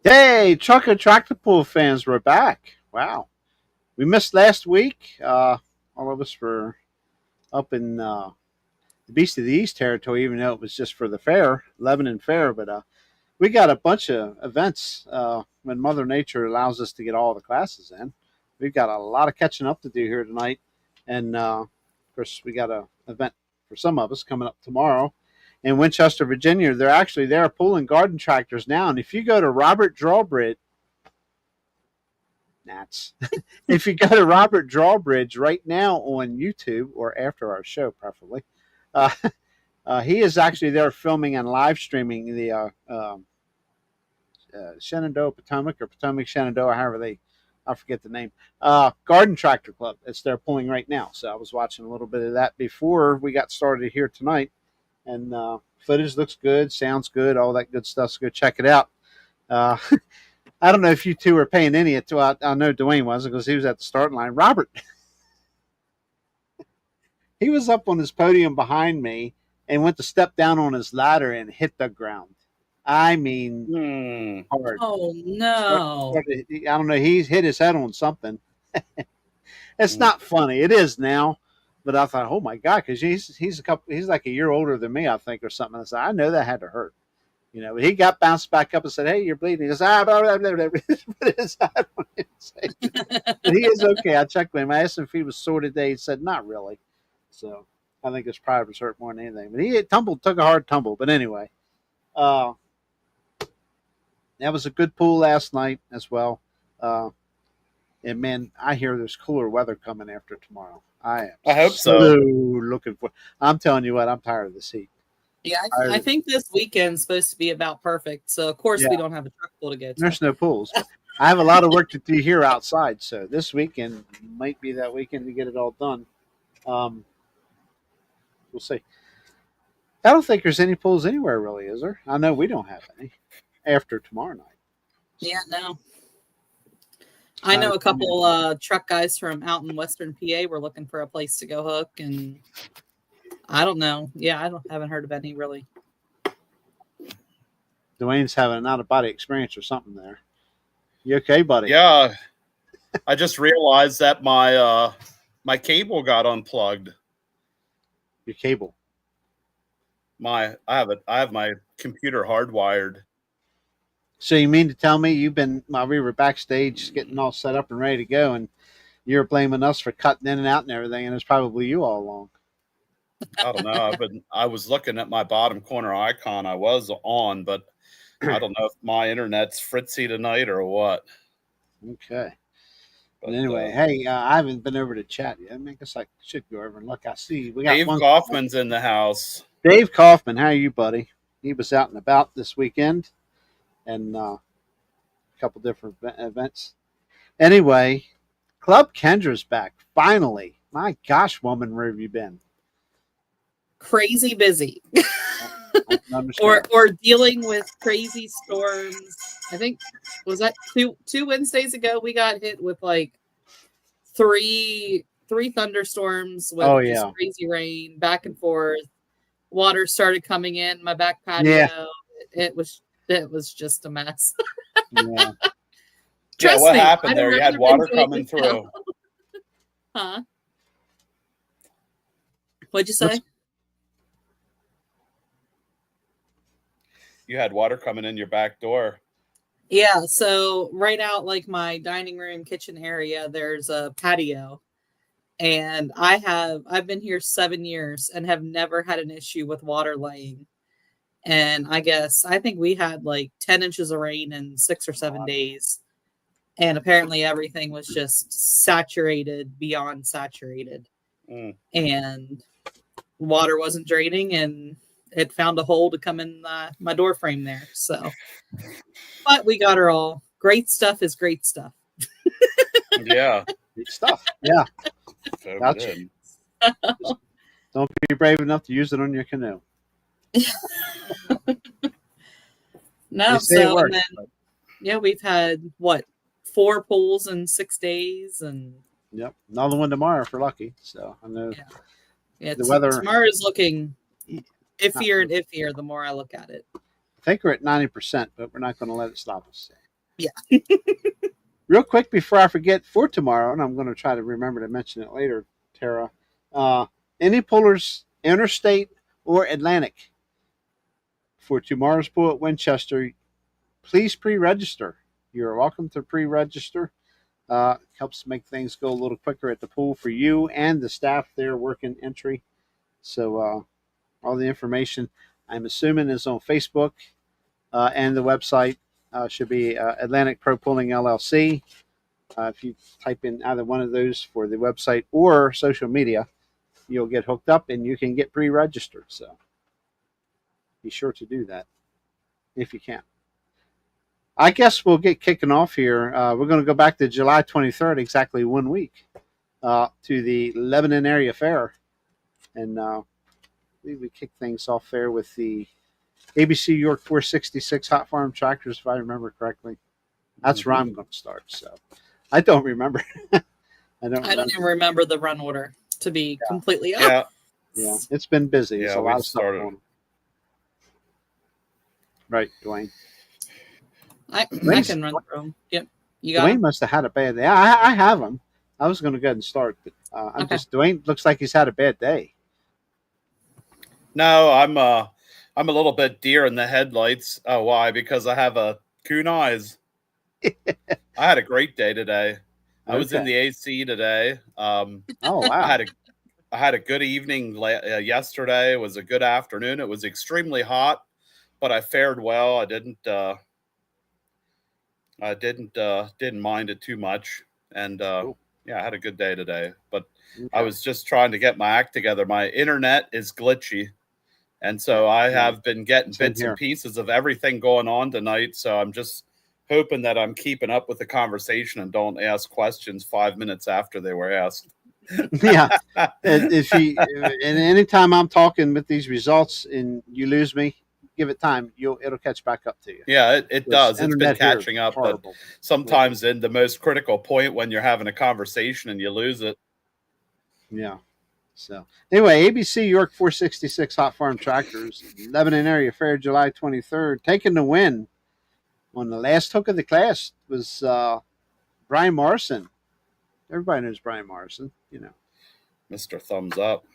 Hey, Truck and Tractor Pull fans, we're back. Wow. We missed last week. All of us were up in the Beast of the East territory, even though it was just for the fair, Lebanon Fair. But we got a bunch of events when Mother Nature allows us to get all the classes in. We've got a lot of catching up to do here tonight. And of course, we got an event for some of us coming up tomorrow in Winchester, Virginia. They're actually there pulling garden tractors now. And if you go to Robert Drawbridge, Nats. If you go to Robert Drawbridge right now on YouTube or after our show, preferably, uh, he is actually there filming and live streaming the Shenandoah Potomac or Potomac Shenandoah, however I forget the name, Garden Tractor Club. It's there pulling right now. So I was watching a little bit of that before we got started here tonight. And footage looks good, sounds good, all that good stuff. So go check it out. Uh, I don't know if you two were paying any attention. I know Dwayne wasn't because he was at the starting line. Robert, he was up on his podium behind me and went to step down on his ladder and hit the ground. I mean, hard. Oh no! I don't know. He's hit his head on something. It's not funny. It is now, but I thought, oh my god, because he's like a year older than me, I think, or something. I said, I know that had to hurt. You know, he got bounced back up and said, "Hey, you're bleeding." He goes, "Ah, blah, blah, blah, blah." Put his head on his head. But he is okay. I checked with him. I asked him if he was sore today. He said, "Not really." So I think his pride was hurt more than anything. But he took a hard tumble. But anyway, uh, that was a good pool last night as well. And man, I hear there's cooler weather coming after tomorrow. I hope so. Looking for. I'm telling you what, I'm tired of this heat. Yeah, I think this weekend's supposed to be about perfect. So of course we don't have a truck pool to go to. There's no pools. I have a lot of work to do here outside, so this weekend might be that weekend to get it all done. We'll see. I don't think there's any pools anywhere, really, is there? I know we don't have any after tomorrow night. Yeah, no. I know a couple truck guys from out in Western PA were looking for a place to go hook, and I don't know. Yeah, haven't heard of any really. Dwayne's having an out-of-body experience or something there. You okay, buddy? Yeah. I just realized that my cable got unplugged. Your cable. I have my computer hardwired. So you mean to tell me while we were backstage getting all set up and ready to go, and you're blaming us for cutting in and out and everything, and it's probably you all along. I don't know. I was looking at my bottom corner icon. I was on, but I don't know if my internet's fritzy tonight or what. Okay. But anyway, hey, I haven't been over to chat yet. I guess I should go over and look. I see we got Dave Kaufman's in the house. Dave Kaufman, how are you, buddy? He was out and about this weekend, and a couple different events. Anyway, Club Kendra's back finally. My gosh, woman, where have you been? Crazy busy. or dealing with crazy storms. I think was that two Wednesdays ago we got hit with like three thunderstorms with just crazy rain back and forth. Water started coming in my back patio. Yeah. It was just a mess. Yeah. What happened there? You had water coming through. Huh? What'd you say? You had water coming in your back door. Yeah, so right out like my dining room, kitchen area, there's a patio. And I've been here 7 years and have never had an issue with water laying. And I think we had like 10 inches of rain in 6 or 7 days. And apparently everything was just saturated beyond saturated. And water wasn't draining, and it found a hole to come in my door frame there. So, but we got her all. Great stuff is great stuff. Yeah. Great stuff. Yeah. So gotcha. Don't be brave enough to use it on your canoe. No, so works, then, we've had 4 pools in 6 days, and another one tomorrow if we're lucky. So I know the weather tomorrow is looking iffier and iffier the more I look at it. I think we're at 90%, but we're not going to let it stop us. Yeah. Real quick before I forget, for tomorrow, and I'm going to try to remember to mention it later, Tara. Any pullers, interstate or Atlantic, for tomorrow's pull at Winchester, please pre-register. You're welcome to pre-register. Helps make things go a little quicker at the pool for you and the staff there working entry. So all the information, I'm assuming, is on Facebook, and the website should be Atlantic Pro Pulling LLC. If you type in either one of those for the website or social media, you'll get hooked up and you can get pre-registered. So be sure to do that if you can. I guess we'll get kicking off here. We're going to go back to July 23rd, exactly 1 week, to the Lebanon Area Fair. And we kick things off there with the ABC York 466 Hot Farm Tractors, if I remember correctly. That's where I'm going to start. So I don't remember. I don't even remember the run order, to be completely honest. Yeah, it's been busy. There's a lot of stuff going on. Right, Dwayne. I can run through them. Yep. You got Dwayne must have had a bad day. I have them. I was going to go ahead and start, but Dwayne looks like he's had a bad day. No, I'm a little bit deer in the headlights. Oh, why? Because I have coon eyes. I had a great day today. I was in the AC today. Oh wow! I had a good evening yesterday. It was a good afternoon. It was extremely hot, but I fared well. I didn't mind it too much, and cool. Yeah, I had a good day today. But I was just trying to get my act together. My internet is glitchy, and so I have been getting bits and pieces of everything going on tonight. So I'm just hoping that I'm keeping up with the conversation and don't ask questions 5 minutes after they were asked. Yeah. And anytime I'm talking with these results and you lose me, give it time. It'll catch back up to you. Yeah, it does. It's been catching up, but sometimes in the most critical point when you're having a conversation and you lose it. Yeah. So anyway, ABC York 466 Hot Farm Tractors, Lebanon Area Fair, July 23rd, taking the win on the last hook of the class was Brian Morrison. Everybody knows Brian Morrison, Mr. Thumbs Up.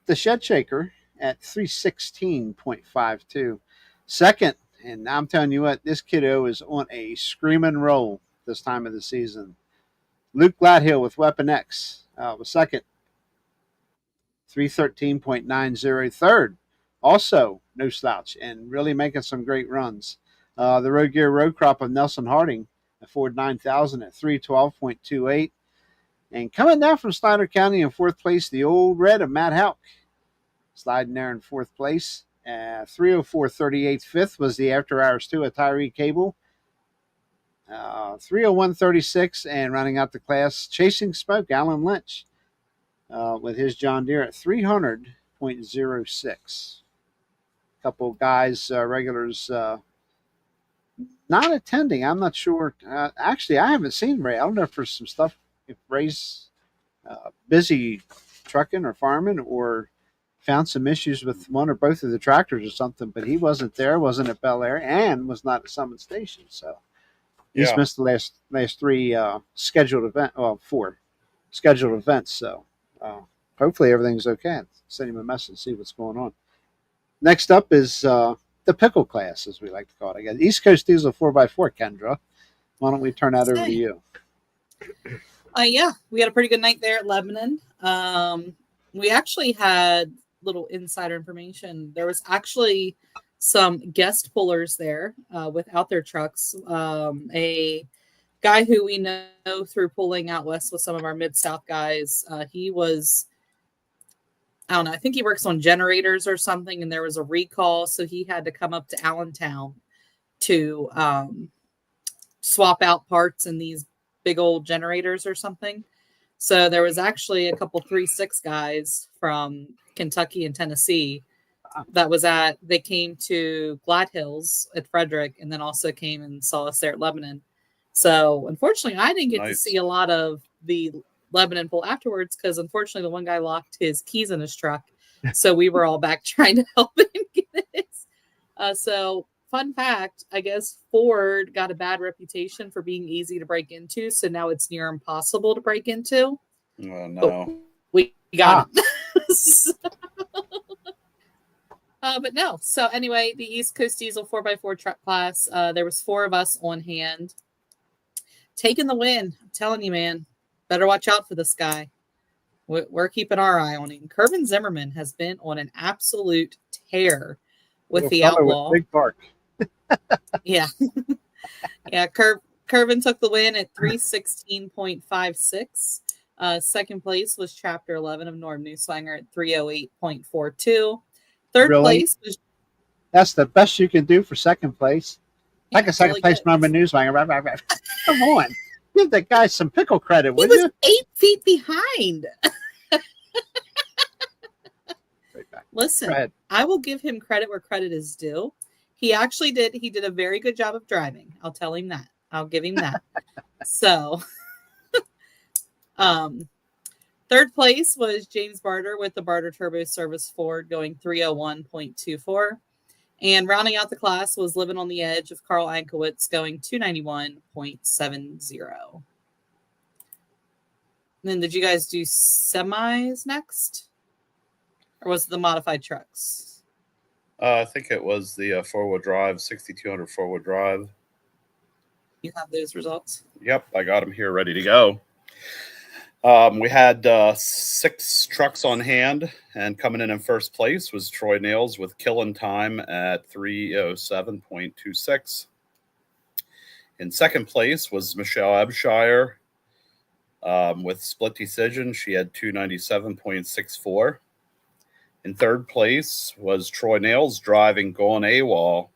The Shed Shaker at 316.52. Second, and I'm telling you what, this kiddo is on a screaming roll this time of the season. Luke Gladhill with Weapon X was second. 313.90. Third, also no slouch and really making some great runs. The Road Gear Road Crop of Nelson Harding at Ford 9000 at 312.28. And coming down from Snyder County in fourth place, the Old Red of Matt Houck, sliding there in fourth place. 304.38. Fifth was the After Hours 2 at Tyree Cable. 301.36. And rounding out the class, Chasing Smoke, Alan Lynch, with his John Deere at 300.06. A couple of guys, regulars, not attending. I'm not sure. Actually, I haven't seen Ray. I don't know if there's some stuff, if Ray's busy trucking or farming or found some issues with one or both of the tractors or something, but he wasn't there, wasn't at Bel Air, and was not at Summit Station. So he's missed the last three scheduled 4 scheduled events. So hopefully everything's okay. Send him a message, see what's going on. Next up is the pickle class, as we like to call it, I guess. East Coast Diesel 4x4, Kendra. Why don't we turn that over to you? Yeah, we had a pretty good night there at Lebanon. We actually had little insider information. There was actually some guest pullers there without their trucks. A guy who we know through pulling out west with some of our Mid-South guys, he was, I don't know, I think he works on generators or something, and there was a recall, so he had to come up to Allentown to swap out parts in these big old generators or something. So there was actually a couple 3-6 guys from Kentucky and Tennessee they came to Glad Hills at Frederick, and then also came and saw us there at Lebanon. So unfortunately, I didn't get to see a lot of the Lebanon pull afterwards, because unfortunately the one guy locked his keys in his truck. So we were all back trying to help him get it. So fun fact, I guess Ford got a bad reputation for being easy to break into, so now it's near impossible to break into. Oh no. We got it. But no. So anyway, the East Coast Diesel 4x4 truck class, there was 4 of us on hand. Taking the win. I'm telling you, man. Better watch out for this guy. We're keeping our eye on him. Kervin Zimmerman has been on an absolute tear with the Outlaw. With Big Bark. Yeah. Yeah, Kervin took the win at 316.56. Second place was Chapter 11 of Norm Newswanger at 308.42. Third place was... That's the best you can do for second place. Yeah, like a second place Norm Newswanger. Come on. Give that guy some pickle credit, would you? He was 8 feet behind. Listen, I will give him credit where credit is due. He actually did. He did a very good job of driving. I'll tell him that. I'll give him that. So, third place was James Barter with the Barter Turbo Service Ford going 301.24. And rounding out the class was Living on the Edge of Carl Ankowitz going 291.70. Then did you guys do semis next? Or was it the modified trucks? I think it was the four-wheel drive, 6200 four-wheel drive. You have those results? Yep, I got them here ready to go. We had 6 trucks on hand, and coming in first place was Troy Nails with Killing Time at 307.26. In second place was Michelle Abshire with Split Decision. She had 297.64. In third place was Troy Nails driving Going AWOL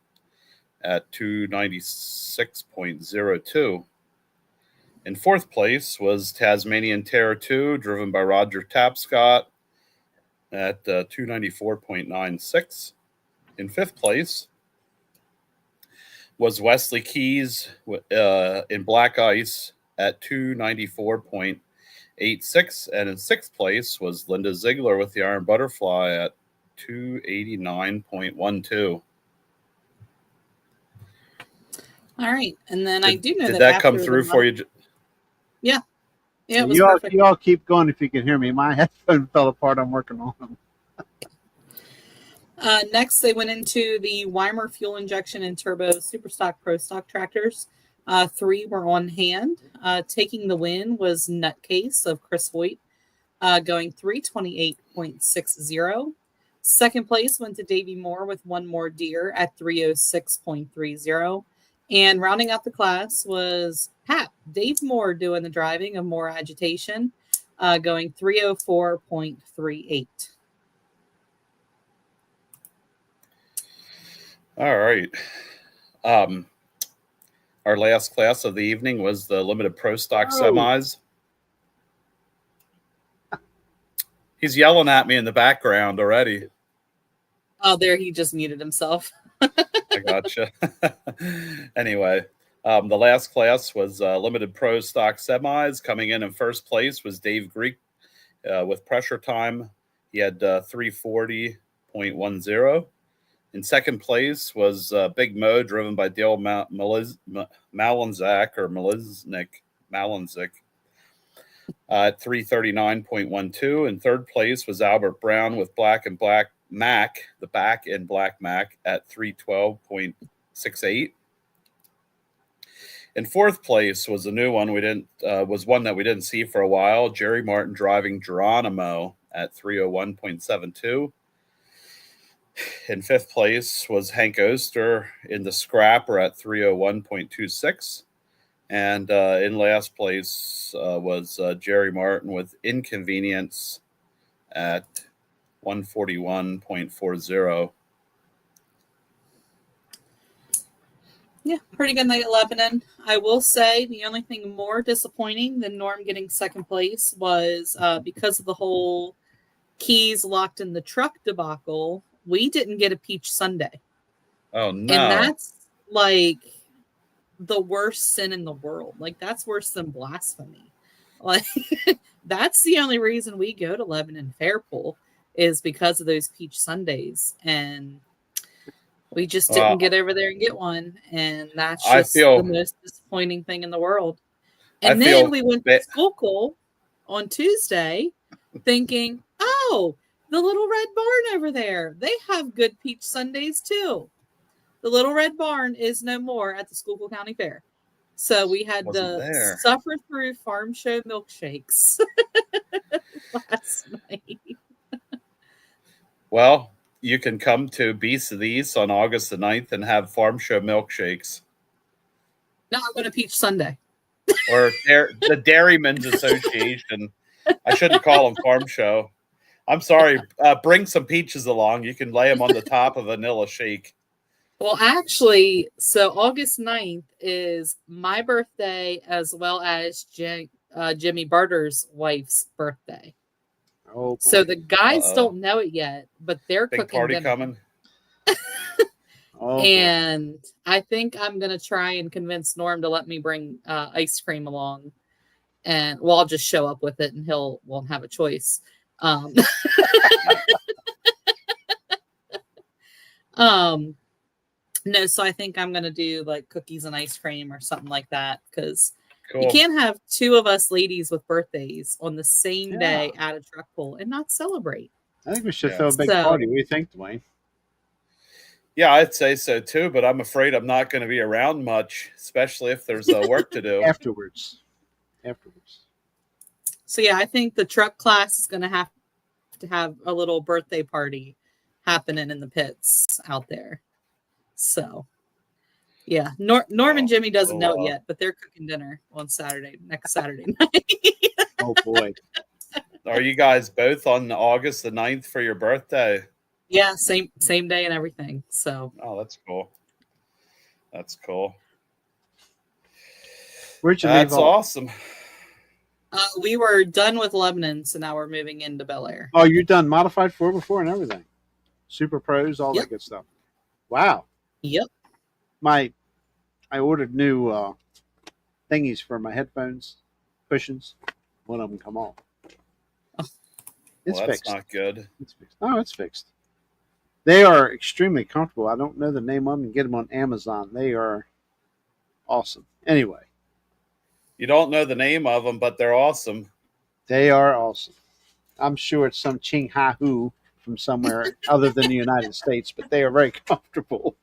at 296.02. In fourth place was Tasmanian Terror 2, driven by Roger Tapscott at 294.96. In fifth place was Wesley Keys in Black Ice at 294.86. And in sixth place was Linda Ziegler with the Iron Butterfly at 289.12. All right. And then I do know did that come through for you? Yeah. Yeah, it was you perfect. all keep going if you can hear me. My headphone fell apart. I'm working on them. Next, they went into the Weimer fuel injection and turbo Superstock Pro Stock tractors. 3 were on hand. Taking the win was Nutcase of Chris Hoyt, going 328.60. Second place went to Davey Moore with One More Deer at 306.30. And rounding out the class was Pat, Dave Moore doing the driving of More Agitation, going 304.38. All right. Our last class of the evening was the Limited Pro Stock Semis. He's yelling at me in the background already. Oh, there, he just muted himself. I gotcha. Anyway, the last class was Limited Pro Stock Semis. Coming in first place was Dave Greek with Pressure Time. He had 340.10. In second place was Big Mo, driven by Dale Malinzak at 339.12. In third place was Albert Brown with Black and Black Mac, the back in Black Mac at 312.68. In fourth place was a new one was one that we didn't see for a while. Jerry Martin driving Geronimo at 301.72. In fifth place was Hank Oster in the Scrapper at 301.26. And in last place was Jerry Martin with Inconvenience at 141.40. Yeah, pretty good night at Lebanon. I will say the only thing more disappointing than Norm getting second place was because of the whole keys locked in the truck debacle, we didn't get a peach sundae. Oh, no. And that's like the worst sin in the world. Like, that's worse than blasphemy. Like, that's the only reason we go to Lebanon Fairpool is because of those peach sundaes. And We just Well, didn't get over there and get one, and that's I just feel- the most disappointing thing in the world. I And feel then we went to school on Tuesday thinking, oh, the Little Red Barn over there, they have good peach sundaes too. The Little Red Barn is no more at the Schuylkill County Fair. So we had Wasn't to there. suffer through farm show milkshakes last night. Well, you can come to Beast of the East on August the 9th and have farm show milkshakes. No, I'm going to peach sundae. Or the Dairymen's Association. I shouldn't call them farm show. I'm sorry. Bring some peaches along. You can lay them on the top of vanilla shake. Well, actually, so August 9th is my birthday as well as Jimmy Barter's wife's birthday. Oh, boy. So the guys Uh-oh. don't know it yet, but they're Big cooking party dinner. coming. Oh, boy. And I think I'm going to try and convince Norm to let me bring ice cream along. And well, I'll just show up with it and he'll won't have a choice. No, so I think I'm going to do like cookies and ice cream or something like that because Cool. you can't have two of us ladies with birthdays on the same day Yeah. at a truck pull and not celebrate. I think we should Yeah. throw a big So- party. What do you think, Dwayne? Yeah, I'd say so too, but I'm afraid I'm not going to be around much, especially if there's work to do. Afterwards. So yeah, I think the truck class is going to have a little birthday party happening in the pits out there. So yeah, Norm and Jimmy doesn't know it yet, but they're cooking dinner on next Saturday night. Oh, boy. Are you guys both on August the 9th for your birthday? Yeah, same day and everything. So Oh, that's cool. That's cool. Where'd you leave That's off? awesome. we were done with Lebanon, so now we're moving into Bel Air. Oh, you're done modified 4x4 and everything. Super pros, all Yep. that good stuff. Wow. Yep. I ordered new thingies for my headphones, cushions. One of them come off. It's Well, that's fixed. not good. It's fixed. Oh, it's fixed. They are extremely comfortable. I don't know the name of them. You can get them on Amazon. They are awesome. Anyway, You don't know the name of them, but they're awesome. they are awesome. I'm sure it's some Ching Ha Hu from somewhere other than the United States, but they are very comfortable.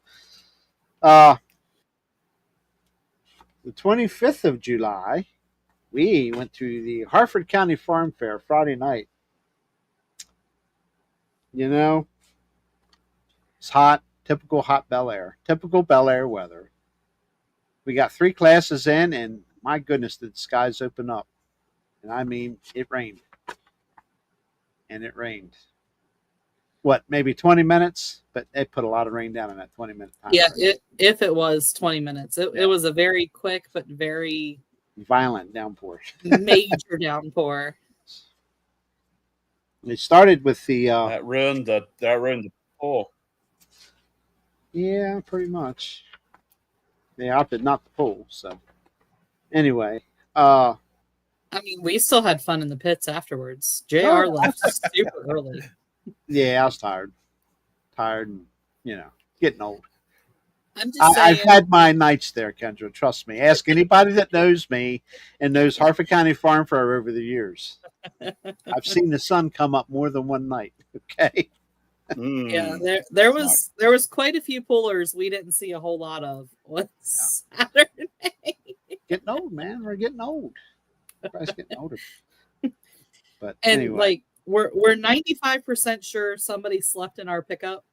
The 25th of July, we went to the Harford County Farm Fair Friday night. You know, it's hot, typical hot Bel Air, typical Bel Air weather. We got 3 classes in, and my goodness, did the skies open up. And I mean, it rained. And it rained. What, maybe 20 minutes? But they put a lot of rain down in that 20-minute time. Yeah, frame. if it was 20 minutes, it was a very quick but very Violent downpour. major downpour. It started with the That ruined the pool. yeah, pretty much. They opted not to pull. So anyway, I mean, we still had fun in the pits afterwards. JR left super early. yeah, I was tired, and getting old. I'm just I've saying. had my nights there, Kendra. Trust me. Ask anybody that knows me and knows Harford County Farm Fair over the years. I've seen the sun come up more than one night. Okay. Yeah, there was quite a few pullers we didn't see a whole lot of on Saturday. Getting old, man. We're getting old. Everybody's getting older. But And anyway, like we're 95% sure somebody slept in our pickup,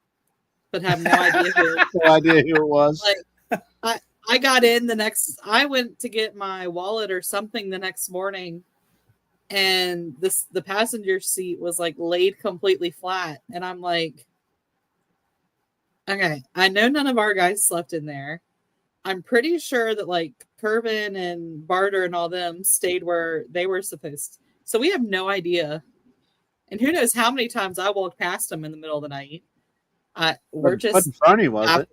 but have no idea who. no idea who it was. Like I got in I went to get my wallet or something the next morning, and the passenger seat was like laid completely flat, and I'm like, okay, I know none of our guys slept in there. I'm pretty sure that like Curvin and Barter and all them stayed where they were supposed to. So we have no idea. And who knows how many times I walked past them in the middle of the night. We're just Wasn't Fernie, was it?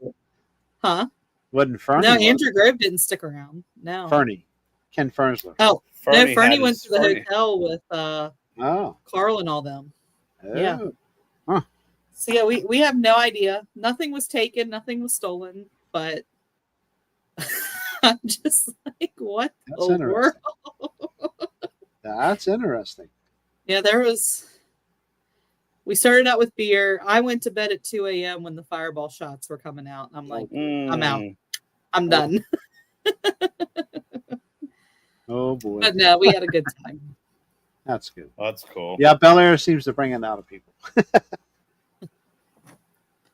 Huh? Wasn't Fernie? No, was Andrew Grove didn't stick around. No. it? Fernie. Ken Fernsler. Oh, Fernie no, Fernie had went his- to the Fernie- hotel with Oh. Carl and all them. Yeah. Huh. So yeah, we have no idea. Nothing was taken, nothing was stolen, but I'm just like, what That's the interesting. world? That's interesting. Yeah, we started out with beer. I went to bed at 2 a.m. when the fireball shots were coming out. I'm like, I'm out. I'm done. Oh boy. But no, we had a good time. That's good. That's cool. Yeah, Bel Air seems to bring it out of people.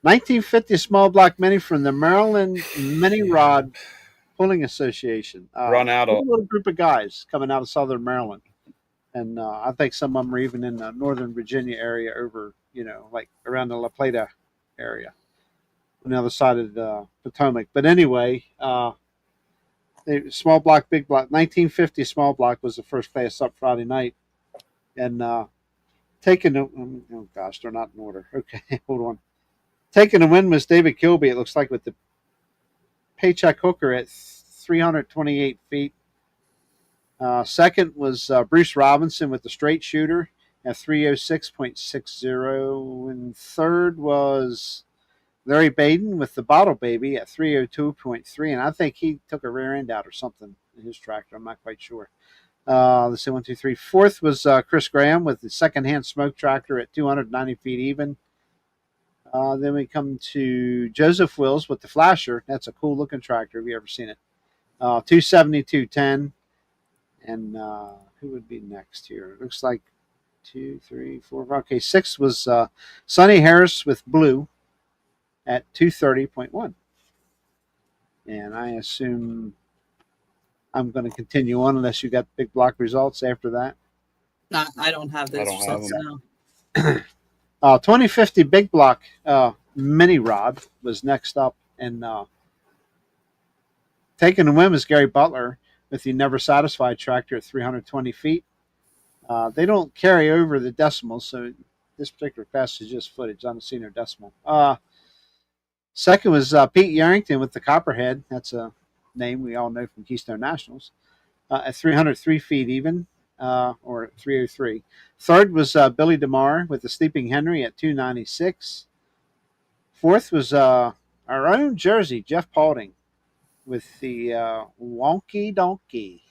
1950 small block mini from the Maryland Mini Rod Pulling Association. Run out A of little group of guys coming out of Southern Maryland. And I think some of them are even in the Northern Virginia area over, like around the La Plata area on the other side of the Potomac. But anyway, small block, big block. 1950 small block was the first class up Friday night. And taking the, oh gosh, they're not in order. Okay, hold on. Taking the win was David Kilby, it looks like, with the paycheck hooker at 328 feet. Second was Bruce Robinson with the straight shooter at 306.60. And third was Larry Baden with the bottle baby at 302.3. And I think he took a rear end out or something in his tractor. I'm not quite sure. Let's see, 1, 2, 3. Fourth was Chris Graham with the second-hand smoke tractor at 290 feet even. Then we come to Joseph Wills with the flasher. That's a cool-looking tractor. Have you ever seen it? 270-210. And who would be next here? It looks like 2, 3, 4. Okay, 6 was Sonny Harris with blue at 230.1. And I assume I'm going to continue on unless you got big block results after that. I don't have those results now. 2050 big block mini rod was next up, and taking the win was Gary Butler with the Never Satisfied tractor at 320 feet. They don't carry over the decimals, so this particular class is just footage. I haven't seen their decimal. Second was Pete Yarrington with the Copperhead. That's a name we all know from Keystone Nationals. At 303 feet even, or 303. Third was Billy DeMar with the Sleeping Henry at 296. Fourth was our own Jersey, Jeff Paulding, with the Wonky Donkey.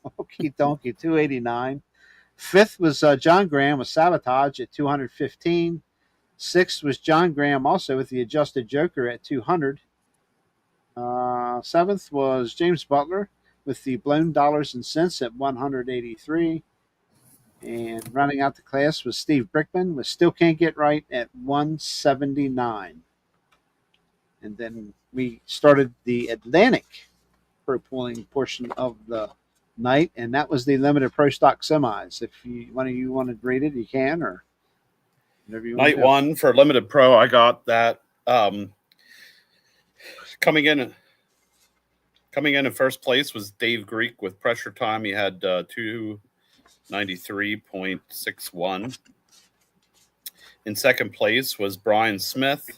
Wonky Donkey, 289. Fifth was John Graham with Sabotage at 215. Sixth was John Graham also with the Adjusted Joker at 200. Seventh was James Butler with the Blown Dollars and Cents at 183. And rounding out the class was Steve Brickman with Still Can't Get Right at 179. And then we started the Atlantic pro pulling portion of the night, and that was the limited pro stock semis. If one of you want to read it, you can, or whatever you want. Night one for limited pro, I got that. Coming in first place was Dave Greek with Pressure Time. He had 293.61. In second place was Brian Smith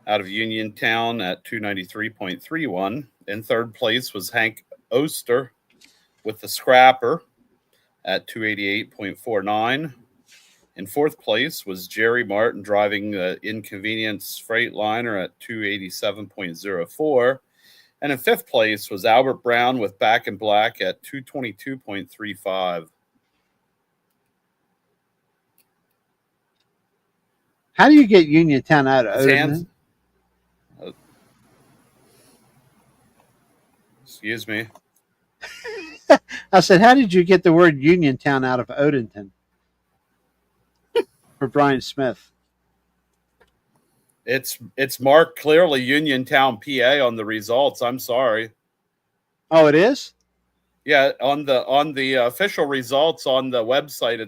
out of Uniontown at 293.31. In third place was Hank Oster with the Scrapper at 288.49. In fourth place was Jerry Martin driving the Inconvenience Freightliner at 287.04. And in fifth place was Albert Brown with Back in Black at 222.35. How do you get Uniontown out of Odin? Excuse me. I said, how did you get the word Uniontown out of Odenton? For Brian Smith. It's marked clearly Uniontown, PA on the results. I'm sorry. Oh, it is? Yeah, on the official results on the website,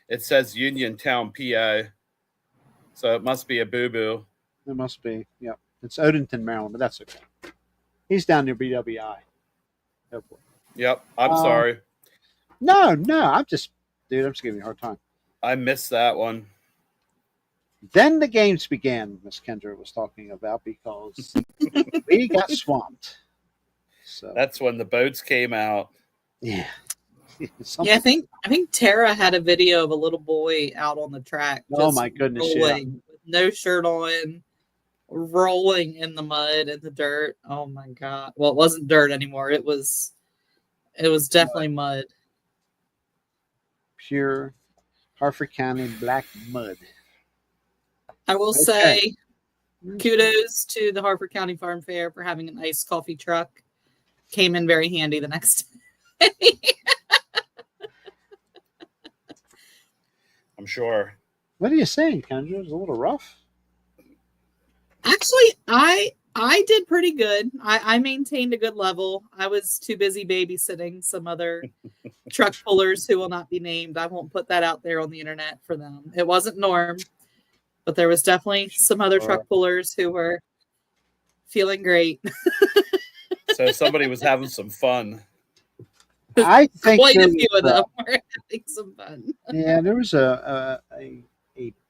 it says Uniontown, PA. So it must be a boo-boo. It must be. Yep. It's Odenton, Maryland, but that's okay. He's down near BWI. Oh boy. Yep. I'm sorry. No. I'm just giving you a hard time. I missed that one. Then the games began, Miss Kendra was talking about, because we got swamped. So that's when the boats came out. Yeah. Yeah, I think Tara had a video of a little boy out on the track. Oh my goodness! Yeah. With no shirt on, rolling in the mud and the dirt. Oh my God. Well, it wasn't dirt anymore. It was definitely mud. Pure Harford County black mud. I will Okay. say kudos to the Harford County Farm Fair for having an iced coffee truck. Came in very handy the next day. I'm sure. What are you saying, Kendra? It's a little rough. Actually, I did pretty good. I maintained a good level. I was too busy babysitting some other truck pullers who will not be named. I won't put that out there on the internet for them. It wasn't Norm, but there was definitely some other truck pullers who were feeling great. So somebody was having some fun. I think Quite a few of them were having some fun. Yeah, there was a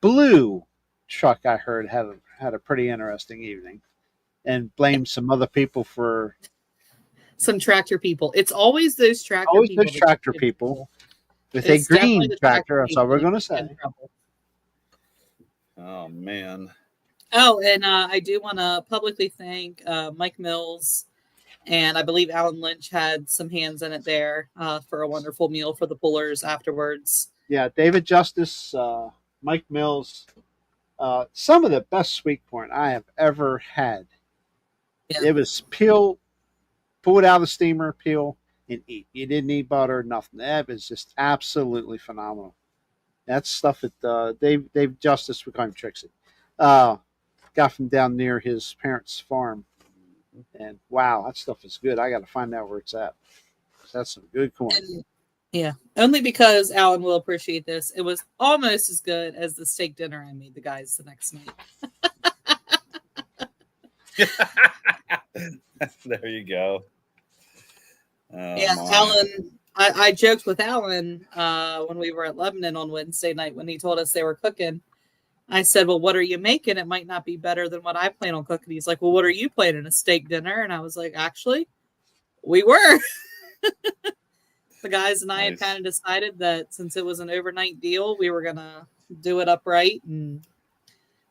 blue truck I heard had a pretty interesting evening, and blamed some other people for some tractor people. It's always those tractor always people. those tractor people with a green tractor. That's all we're going to say. Oh man. Oh, and I do want to publicly thank Mike Mills, and I believe Alan Lynch had some hands in it there for a wonderful meal for the pullers afterwards. Yeah, David Justice, Mike Mills, some of the best sweet corn I have ever had. Yeah. It was pull it out of the steamer, peel, and eat. You didn't need butter, nothing. That was just absolutely phenomenal. That's stuff that Dave Justice, we call him Trixie, got from down near his parents' farm. And wow, that stuff is good. I got to find out where it's at. That's some good corn. And, yeah, only because Alan will appreciate this. It was almost as good as the steak dinner I made the guys the next night. There you go. Yeah, Alan. I joked with Alan when we were at Lebanon on Wednesday night when he told us they were cooking. I said, well, what are you making? It might not be better than what I plan on cooking. He's like, well, what are you planning? A steak dinner? And I was like, actually, we were. The guys and I had kind of decided that since it was an overnight deal, we were going to do it upright. And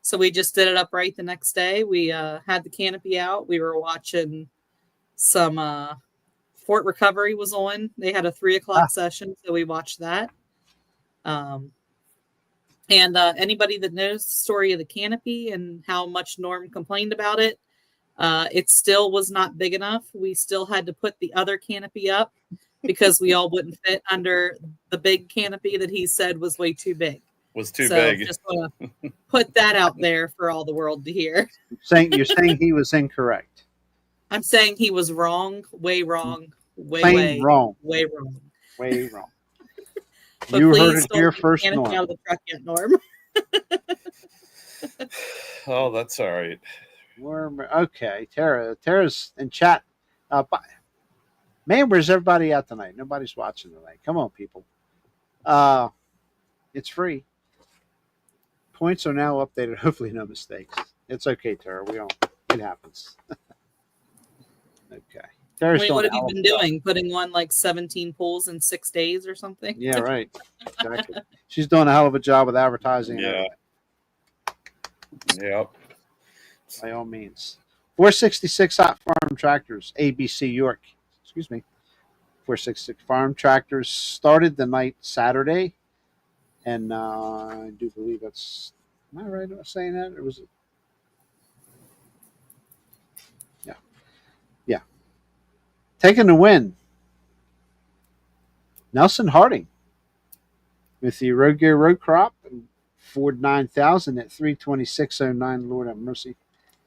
so we just did it upright the next day. We had the canopy out. We were watching some Fort Recovery was on. They had a 3:00 session, so we watched that. And anybody that knows the story of the canopy and how much Norm complained about it, it still was not big enough. We still had to put the other canopy up because we all wouldn't fit under the big canopy that he said was way too big. Was too big. Just want to put that out there for all the world to hear. You're saying he was incorrect. I'm saying he was wrong, way wrong, way wrong. But you heard it here first, Norm. Out of the truck yet, Norm. Oh, that's all right. Okay, Tara's in chat. Man, where's everybody at tonight? Nobody's watching tonight. Come on, people. It's free. Points are now updated. Hopefully, no mistakes. It's okay, Tara. It happens. Okay. What have you been doing? Putting on like 17 pulls in 6 days or something? Yeah, right. Exactly. She's doing a hell of a job with advertising. Yeah. Yep. By all means. 466 Hot Farm Tractors, ABC York. Excuse me. 466 Farm Tractors started the night Saturday. And I do believe that's, am I right about saying that? Or was it? Yeah. Taking the win. Nelson Harding with the Road Gear Road Crop and Ford 9000 at 326.09. Lord have mercy.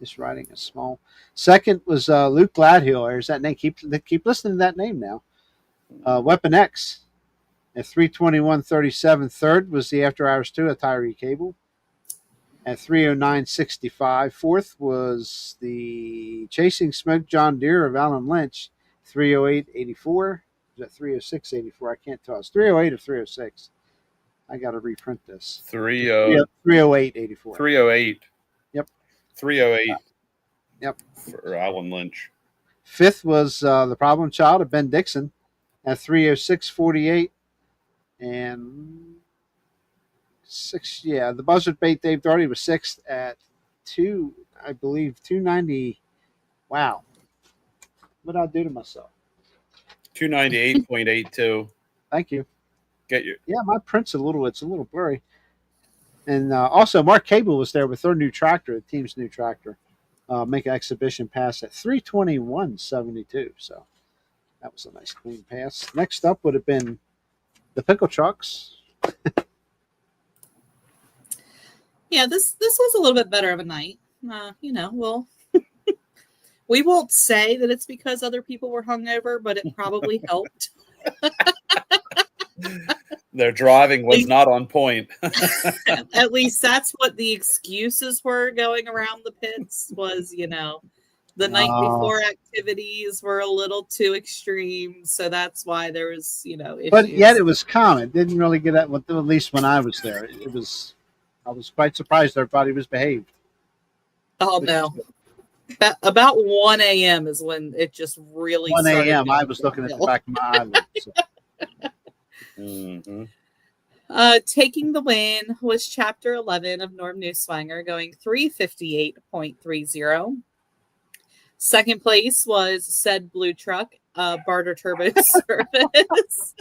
This riding is small. Second was Luke Gladhill. There's that name. Keep listening to that name now. Weapon X at 321.37. Third was the After Hours 2 at Tyree Cable at 309.65. Fourth was the Chasing Smoke John Deere of Alan Lynch, 308.84. Is that 306.84? I can't tell. It's 308 or 306. I got to reprint this. 308.84. 308. Yep. 308. Yep. For Alan Lynch. Fifth was the Problem Child of Ben Dixon at 306.48. And six. Yeah, the buzzard bait Dave Doherty was sixth at 290. Wow, what did I do to myself? 298.82. Thank you. Get your Yeah, my print's it's a little blurry. And also, Mark Cable was there with their new tractor, the team's new tractor, make an exhibition pass at 321.72. So that was a nice clean pass. Next up would have been the pickle trucks. Yeah, this was a little bit better of a night. Well, we won't say that it's because other people were hungover, but it probably helped. Their driving was not on point. At least that's what the excuses were going around the pits was, the night before activities were a little too extreme. So that's why there was, issues. But yet it was calm. It didn't really get at least when I was there. I was quite surprised everybody was behaved. Oh, no. About 1 a.m. is when it just really 1 started. a.m. I was looking at the back of my eyelid. So. Mm-hmm. Taking the win was Chapter 11 of Norm Newswanger, going 358.30. Second place was said blue truck, Barter Turbo Service,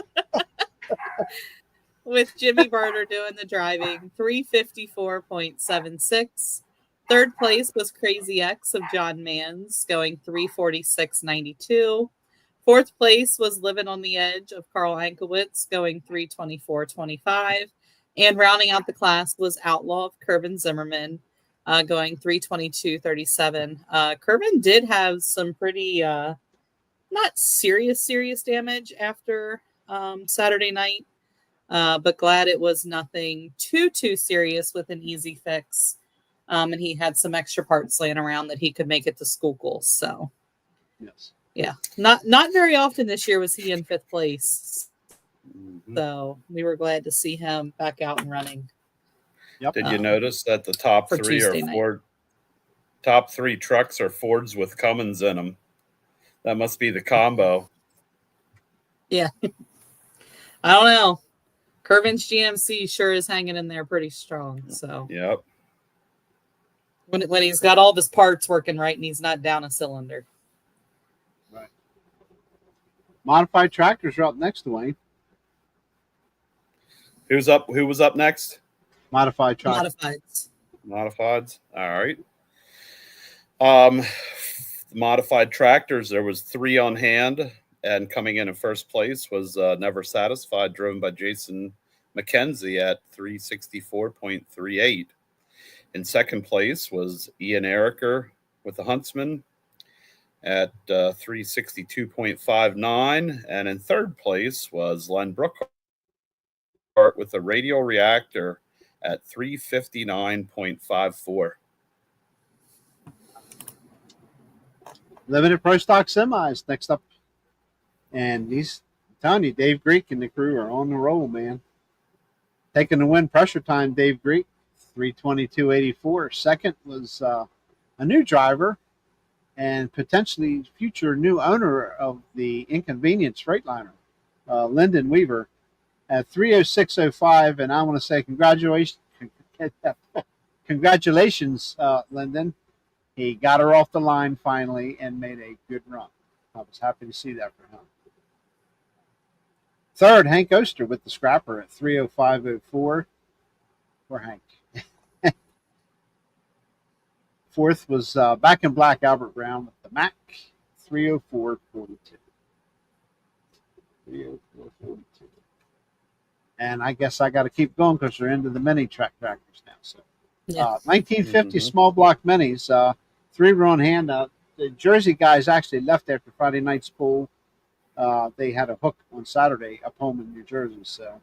with Jimmy Barter doing the driving, 354.76. Third place was Crazy X of John Mans, going 346.92. Fourth place was Living on the Edge of Carl Ankowitz, going 324.25. And rounding out the class was Outlaw of Kervin Zimmerman, going 322.37. Kervin did have some pretty not serious damage after Saturday night, but glad it was nothing too serious with an easy fix. And he had some extra parts laying around that he could make it to school. So, yes. Yeah, not very often this year was he in fifth place. Mm-hmm. So we were glad to see him back out and running. Yep. Did you notice that the top three are Ford? Top three trucks are Fords with Cummins in them. That must be the combo. Yeah. I don't know. Kervin's GMC sure is hanging in there pretty strong. So yep. When he's got all of his parts working right and he's not down a cylinder. Right. Modified tractors are up next to Wayne. Who was up next? Modified tractors. Modifieds. All right. Modified tractors. There was 3 on hand, and coming in first place was Never Satisfied, driven by Jason McKenzie at 364.38. In second place was Ian Ericker with the Huntsman at 362.59. And in third place was Len Brookhart with the Radial Reactor at 359.54. Limited Pro Stock Semis next up. And I'm telling you, Dave Greek and the crew are on the roll, man. Taking the win, Pressure Time, Dave Greek, 322.84. Second was a new driver and potentially future new owner of the Inconvenience Freightliner, Lyndon Weaver, at 306.05. And I want to say congratulations, Lyndon. He got her off the line finally and made a good run. I was happy to see that for him. Third, Hank Oster with the scrapper at 305.04 for Hank. Fourth was Back in Black Albert Brown with the Mac, 304.42. 304.42. And I guess I got to keep going because they're into the mini tractors now. So, 1950 small block minis, 3 were on hand. The Jersey guys actually left after Friday night's pool. They had a hook on Saturday up home in New Jersey. So,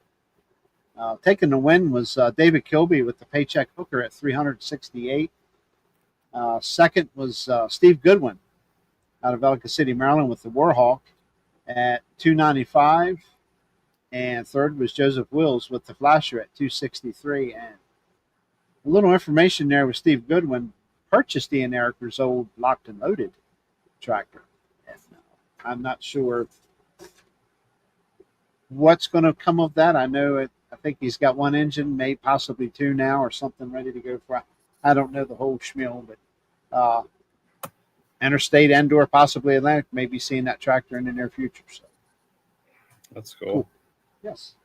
taking the win was David Kilby with the Paycheck Hooker at 368. Second was Steve Goodwin out of Ellicott City, Maryland, with the Warhawk at 295. And third was Joseph Wills with the Flasher at 263. And a little information there with Steve Goodwin purchased Ian Ericker's old Locked and Loaded tractor. And I'm not sure what's going to come of that. I know I think he's got one engine, maybe possibly two now or something ready to go for. I don't know the whole schmeal, but interstate and/or possibly Atlantic may be seeing that tractor in the near future. So That's cool. yes.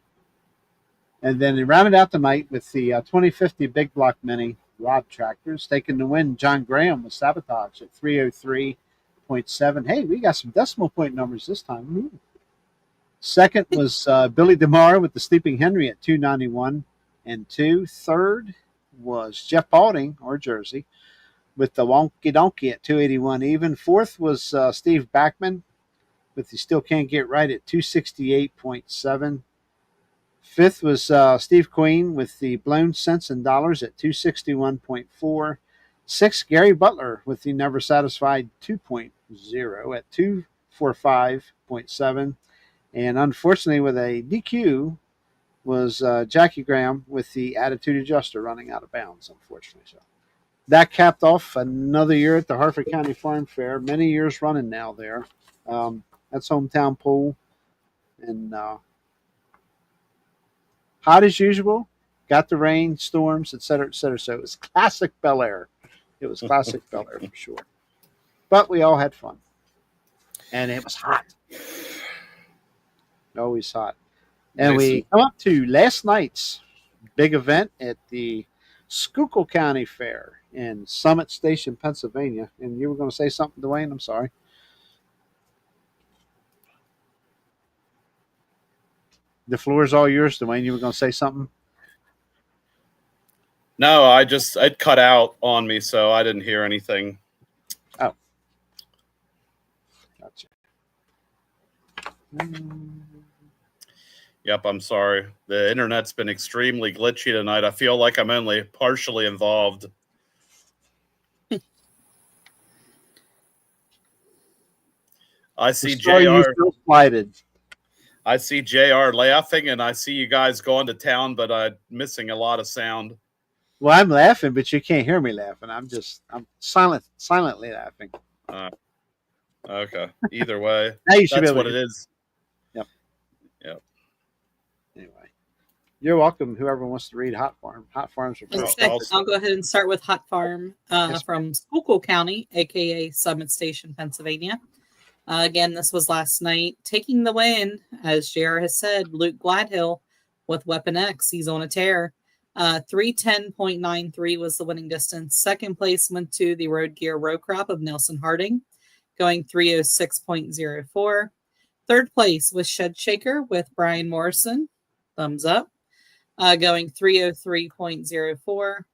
And then they rounded out the night with the 2050 Big Block Mini rod tractors, taking the win. John Graham with Sabotage at 303.7. Hey, we got some decimal point numbers this time. Ooh. Second was Billy DeMar with the Sleeping Henry at 291 and 2. Third was Jeff Balding, or Jersey, with the Wonky Donkey at 281 even. Fourth was Steve Backman with the Still Can't Get Right at 268.7. Fifth was Steve Queen with the Blown Cents and Dollars at 261.4. Sixth, Gary Butler with the Never Satisfied 2.0 at 245.7. And unfortunately, with a DQ, was Jackie Graham with the Attitude Adjuster running out of bounds, unfortunately. So that capped off another year at the Harford County Farm Fair. Many years running now there. That's hometown pool. And hot as usual. Got the rain, storms, et cetera, et cetera. So it was classic Bel Air. It was classic Bel Air for sure. But we all had fun. And it was hot. Always hot. And we come up to last night's big event at the Schuylkill County Fair in Summit Station, Pennsylvania. And you were going to say something, Dwayne? I'm sorry. The floor is all yours, Dwayne. You were going to say something? No, it cut out on me, so I didn't hear anything. Oh. Gotcha. Yep, I'm sorry. The internet's been extremely glitchy tonight. I feel like I'm only partially involved. I see JR. I see JR laughing, and I see you guys going to town, but I'm missing a lot of sound. Well, I'm laughing, but you can't hear me laughing. I'm silently laughing. Okay. Either way, that's what it is. Yep. Yep. Anyway, you're welcome. Whoever wants to read Hot Farm. Hot Farms are perfect. I'll go ahead and start with Hot Farm from Schuylkill County, aka Summit Station, Pennsylvania. Again, this was last night. Taking the win, as JR has said, Luke Gladhill with Weapon X. He's on a tear. 310.93 was the winning distance. Second place went to the Road Gear Row Crop of Nelson Harding, going 306.04. Third place was Shed Shaker with Brian Morrison. Thumbs up. Going 303.04.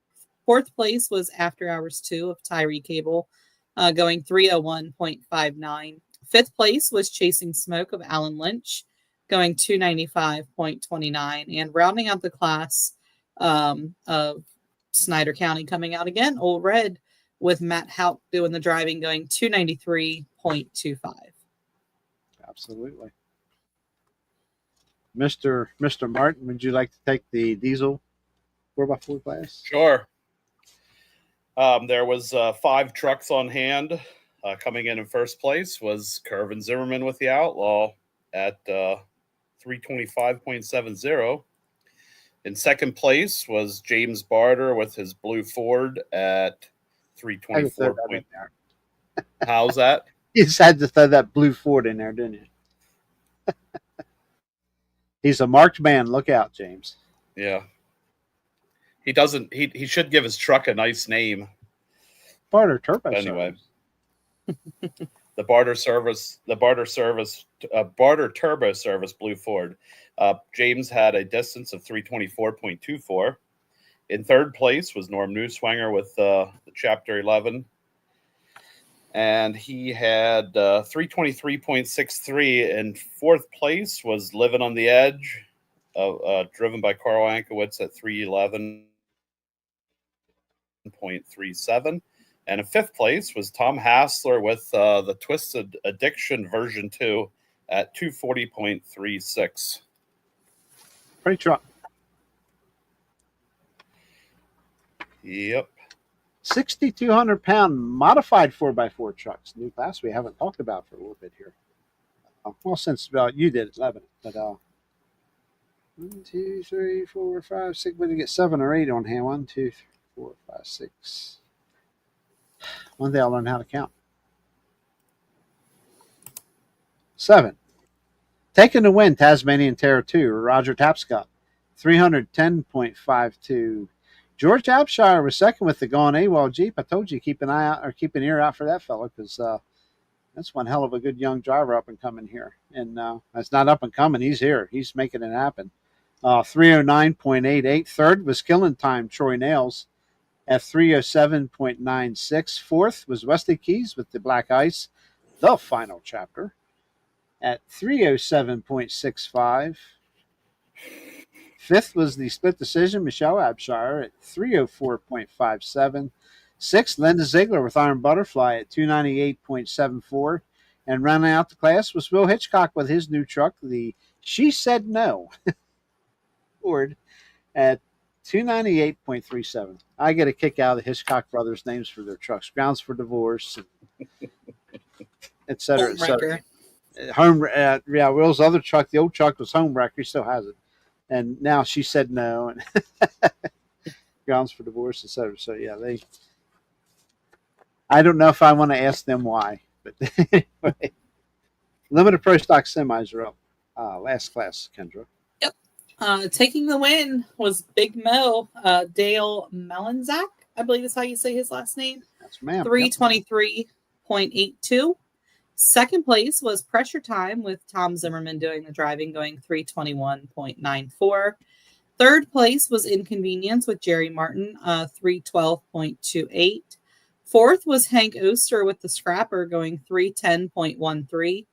Fourth place was After Hours 2 of Tyree Cable, going 301.59. Fifth place was Chasing Smoke of Alan Lynch, going 295.29. And rounding out the class of Snyder County coming out again, Old Red with Matt Houck doing the driving, going 293.25. Absolutely. Mr. Martin, would you like to take the diesel 4x4 class? Sure. There was 5 trucks on hand. Coming in first place was Kervin Zimmerman with the Outlaw at 325.70. In second place was James Barter with his blue Ford at 324. How's that? You just had to throw that blue Ford in there, didn't you? He's a marked man. Look out, James. Yeah. He doesn't. He should give his truck a nice name. Barter Turbo. Anyway, the Barter Turbo Service Blue Ford. James had a distance of 324.24. In third place was Norm Newswanger with the Chapter 11. And he had 323.63. In fourth place was Living on the Edge, driven by Carl Ankowitz at 311.37. And in fifth place was Tom Hassler with the Twisted Addiction version 2 at 240.36. Pretty truck. Yep. 6,200-pound modified 4x4 trucks. New class we haven't talked about for a little bit here. Well, since you did it, Lebanon. But 1, 2, 3, 4, 5, 6. We did get 7 or 8 on hand. 1, 2, 3, 4, 5, 6. One day I'll learn how to count. 7. Taking the win, Tasmanian Terror 2, Roger Tapscott, 310.52. George Abshire was second with the Gone AWOL Jeep. I told you keep an eye out or keep an ear out for that fellow because that's one hell of a good young driver up and coming here. And it's not up and coming. He's here. He's making it happen. 309.88. Third was Killing Time, Troy Nails at 307.96. Fourth was Wesley Keys with the Black Ice, the final chapter, at 307.65. Fifth was the split decision, Michelle Abshire at 304.57. Sixth, Linda Ziegler with Iron Butterfly at 298.74. And rounding out the class was Will Hitchcock with his new truck, the She Said No Ford, at 298.37. I get a kick out of the Hitchcock brothers' names for their trucks. Grounds for Divorce, et cetera, et cetera. Will's other truck, the old truck, was Homewrecker. He still has it. And now She Said No. And Grounds for Divorce, et cetera. So, yeah, I don't know if I want to ask them why. But anyway, Limited Pro Stock semis are up. Last class, Kendra. Yep. Taking the win was Big Mo, Dale Melanzak. I believe is how you say his last name. That's ma'am. 323.82. Second place was Pressure Time with Tom Zimmerman doing the driving, going 321.94. Third place was Inconvenience with Jerry Martin, 312.28. Fourth was Hank Oster with the Scrapper, going 310.13.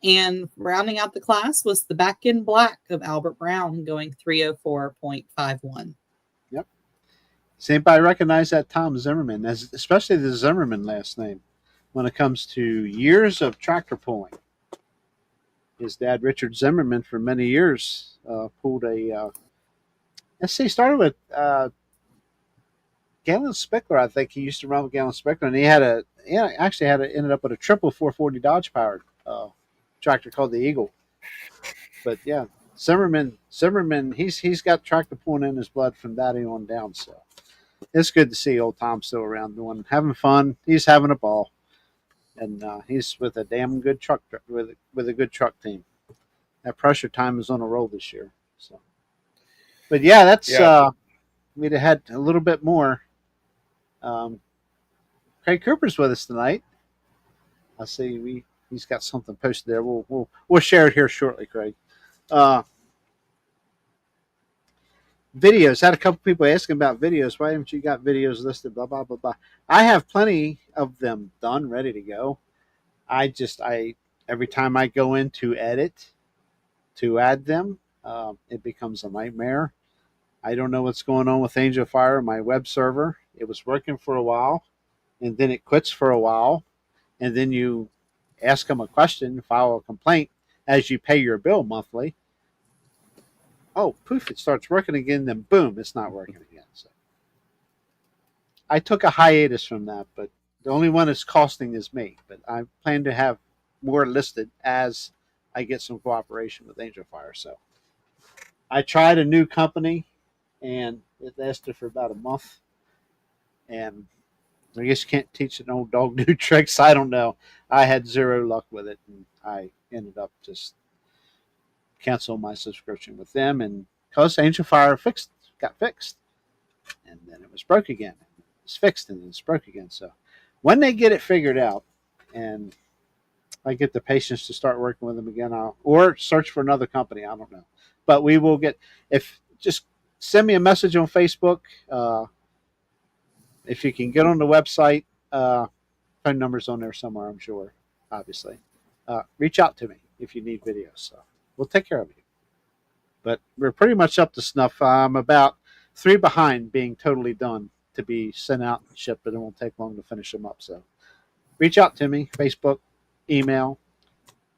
And rounding out the class was the Back in Black of Albert Brown, going 304.51. Yep. Does anybody recognize that Tom Zimmerman, especially the Zimmerman last name, when it comes to years of tractor pulling? His dad, Richard Zimmerman, for many years pulled a. Let's see, started with Galen Spickler. I think he used to run with Galen Spickler, and he ended up with a triple 440 Dodge powered tractor called the Eagle. But yeah, Zimmerman, he's got tractor pulling in his blood from daddy on down. So it's good to see old Tom still around, having fun. He's having a ball, and he's with a damn good truck with a good truck team. That Pressure Time is on a roll this year. So, but yeah, that's we'd have had a little bit more. Craig Cooper's with us tonight. I see he's got something posted there. We'll share it here shortly, Craig. Videos. Had a couple people asking about videos. Why haven't you got videos listed? Blah blah blah blah. I have plenty of them done, ready to go. I every time I go in to edit to add them, it becomes a nightmare. I don't know what's going on with Angel Fire, my web server. It was working for a while, and then it quits for a while, and then you ask them a question, file a complaint as you pay your bill monthly. Oh, poof, it starts working again, then boom, it's not working again. So I took a hiatus from that, but the only one that's costing is me. But I plan to have more listed as I get some cooperation with Angel Fire. So I tried a new company, and it lasted for about a month. And I guess you can't teach an old dog new tricks. I don't know. I had zero luck with it, and I ended up just canceling my subscription with them. And because Angel Fire got fixed, and then it was broke again. It was fixed, and then it's broke again. So when they get it figured out, and I get the patience to start working with them again, or search for another company. I don't know, but we will get. If just send me a message on Facebook. If you can get on the website, phone number's on there somewhere, I'm sure, obviously. Reach out to me if you need videos. So we'll take care of you. But we're pretty much up to snuff. I'm about 3 behind being totally done to be sent out and shipped, but it won't take long to finish them up. So reach out to me, Facebook, email,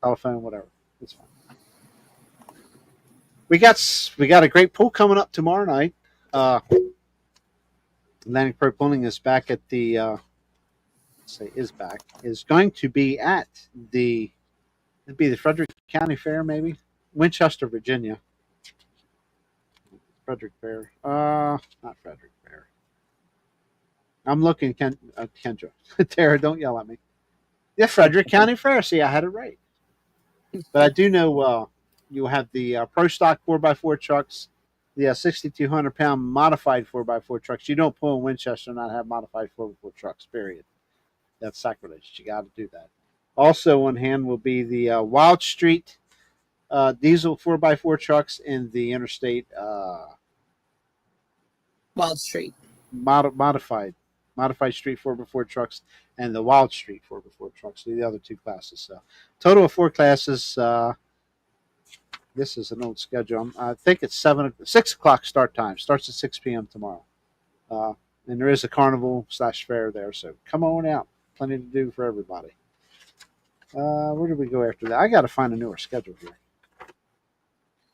telephone, whatever. It's fine. We got a great pool coming up tomorrow night. Atlantic Pro Pulling is back at the is going to be at the Frederick County Fair, maybe Winchester, Virginia. Frederick Fair. Not Frederick Fair. I'm looking, Kendra. Tara, don't yell at me. Yeah, Frederick County Fair. See, I had it right. But I do know you'll have the Pro Stock 4x4 trucks, the 6,200 pound modified 4x4 trucks. You don't pull in Winchester and not have modified 4x4 trucks, period. That's sacrilege. You got to do that. Also on hand will be the Wild Street diesel 4x4 trucks and the Interstate Wild Street. modified Street 4x4 trucks and the Wild Street 4x4 trucks. The other two classes. So total of 4 classes. This is an old schedule. I think it's 6 o'clock start time. Starts at 6 p.m. tomorrow. And there is a carnival / fair there. So come on out. Plenty to do for everybody. Where do we go after that? I got to find a newer schedule here.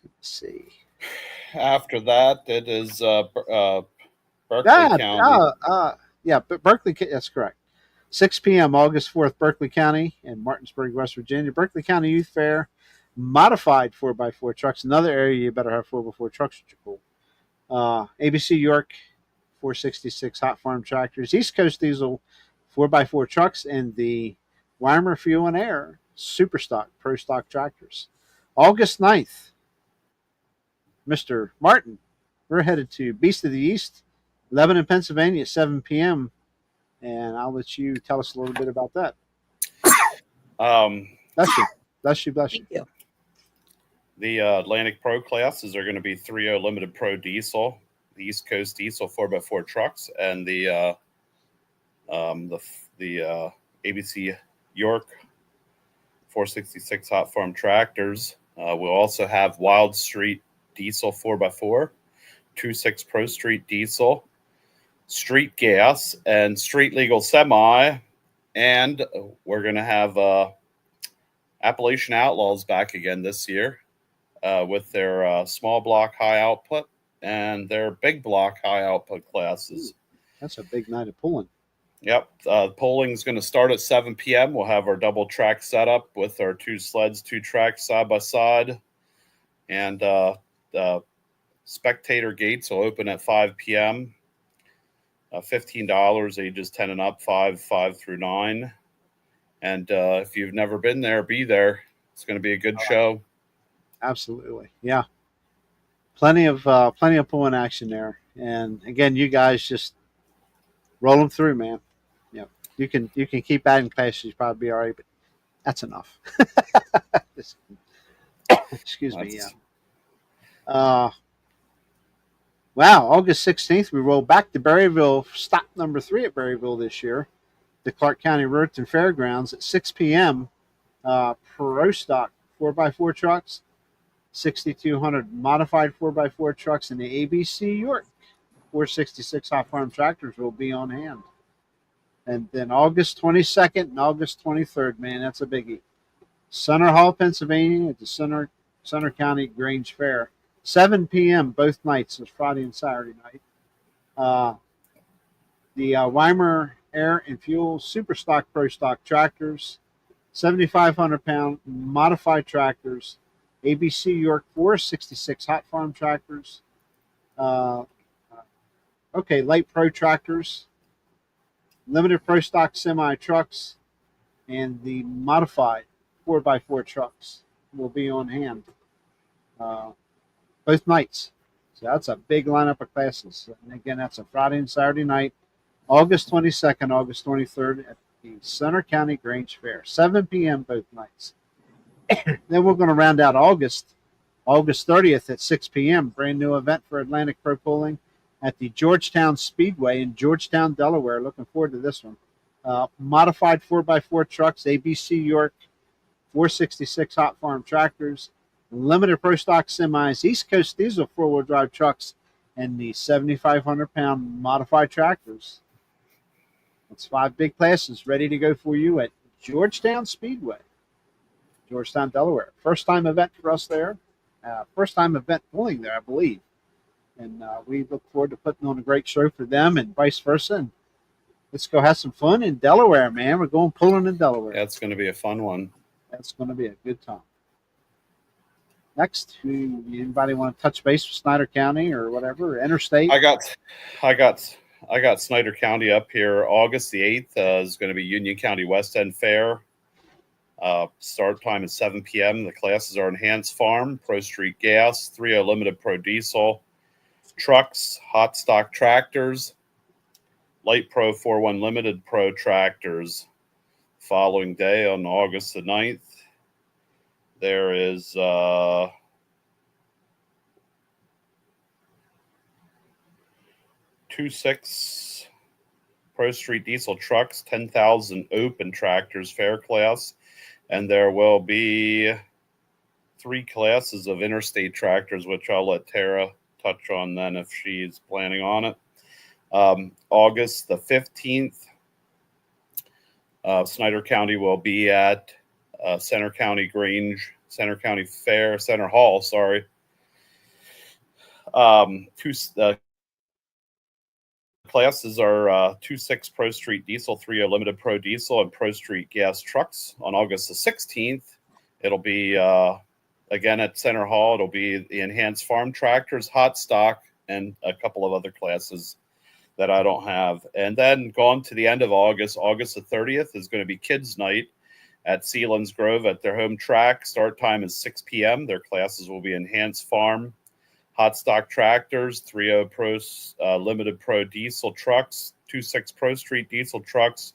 Let's see. After that, it is Berkeley County. Yeah, but Berkeley, that's correct. 6 p.m. August 4th, Berkeley County in Martinsburg, West Virginia. Berkeley County Youth Fair, modified 4x4 trucks. Another area you better have 4x4 trucks, which are cool. ABC York 466 hot farm tractors, East Coast Diesel 4x4 trucks, and the Weimer Fuel and Air Super Stock Pro Stock tractors. August 9th, Mr. Martin, we're headed to Beast of the East, Lebanon, Pennsylvania at 7 p.m. And I'll let you tell us a little bit about that. Bless you. Thank you. The Atlantic Pro classes are going to be 3.0 Limited Pro Diesel, the East Coast Diesel 4x4 trucks, and the ABC York 466 hot farm tractors. We'll also have Wild Street Diesel 4x4, 2.6 Pro Street Diesel, Street Gas, and Street Legal Semi. And we're going to have Appalachian Outlaws back again this year with their small block high output and their big block high output classes. That's a big night of pulling. Yep. Polling is going to start at 7 p.m. We'll have our double track setup with our 2 sleds, 2 tracks side by side. And the spectator gates will open at 5 p.m. $15, ages 10 and up, 5 through 9. And if you've never been there, be there. It's going to be a good show. Absolutely. Yeah. Plenty of pulling action there. And again, you guys just roll them through, man. Yep. You can keep adding classes, you'll probably be all right, but that's enough. Excuse me. Yeah. Wow. August 16th, we roll back to Berryville, stop number 3 at Berryville this year, the Clark County Road and Fairgrounds at 6 p.m. Pro Stock 4x4 trucks, 6,200 modified 4x4 trucks, and the ABC York 466 hot farm tractors will be on hand. And then August 22nd and August 23rd, man, that's a biggie. Center Hall, Pennsylvania at the Center County Grange Fair. 7 p.m. both nights. It's Friday and Saturday night. The Weimer Air and Fuel Super Stock Pro Stock tractors, 7,500 pound modified tractors, ABC York 466 hot farm tractors, light pro tractors, limited pro stock semi trucks, and the modified 4x4 trucks will be on hand both nights. So that's a big lineup of classes. And again, that's a Friday and Saturday night, August 22nd, August 23rd at the Center County Grange Fair, 7 p.m. both nights. Then we're going to round out August 30th at 6 p.m. Brand new event for Atlantic Pro Pulling at the Georgetown Speedway in Georgetown, Delaware. Looking forward to this one. Modified 4x4 trucks, ABC York 466 hot farm tractors, limited pro stock semis, East Coast Diesel 4-wheel drive trucks, and the 7,500 pound modified tractors. That's 5 big classes ready to go for you at Georgetown Speedway, Georgetown, Delaware. First time event for us there. First time event pulling there, I believe. And we look forward to putting on a great show for them and vice versa. And let's go have some fun in Delaware, man. We're going pulling in Delaware. That's going to be a fun one. That's going to be a good time. next? Anybody want to touch base with Snyder County or whatever? Interstate? I got Snyder County up here. August the 8th is going to be Union County West End Fair. Start time is 7 p.m. The classes are Enhanced Farm, Pro Street Gas, 3.0 Limited Pro Diesel, trucks, hot stock tractors, Light Pro 4.1 Limited Pro tractors. Following day on August the 9th, there is 2.6 Pro Street Diesel trucks, 10,000 open tractors fair class, and there will be 3 classes of interstate tractors, which I'll let Tara touch on then if she's planning on it. August the 15th, Snyder County will be at Center County Grange, Center County Fair, Center Hall, sorry. Classes are 2.6 Pro Street Diesel, 3.0 Limited Pro Diesel, and Pro Street Gas trucks. On August the 16th, it'll be, again, at Center Hall, it'll be the Enhanced Farm tractors, hot stock, and a couple of other classes that I don't have. And then gone to the end of August, August the 30th is going to be Kids Night at Sealands Grove at their home track. Start time is 6 p.m. Their classes will be Enhanced Farm, hot stock tractors, 3.0 Pro Limited Pro Diesel trucks, 2.6 Pro Street Diesel trucks,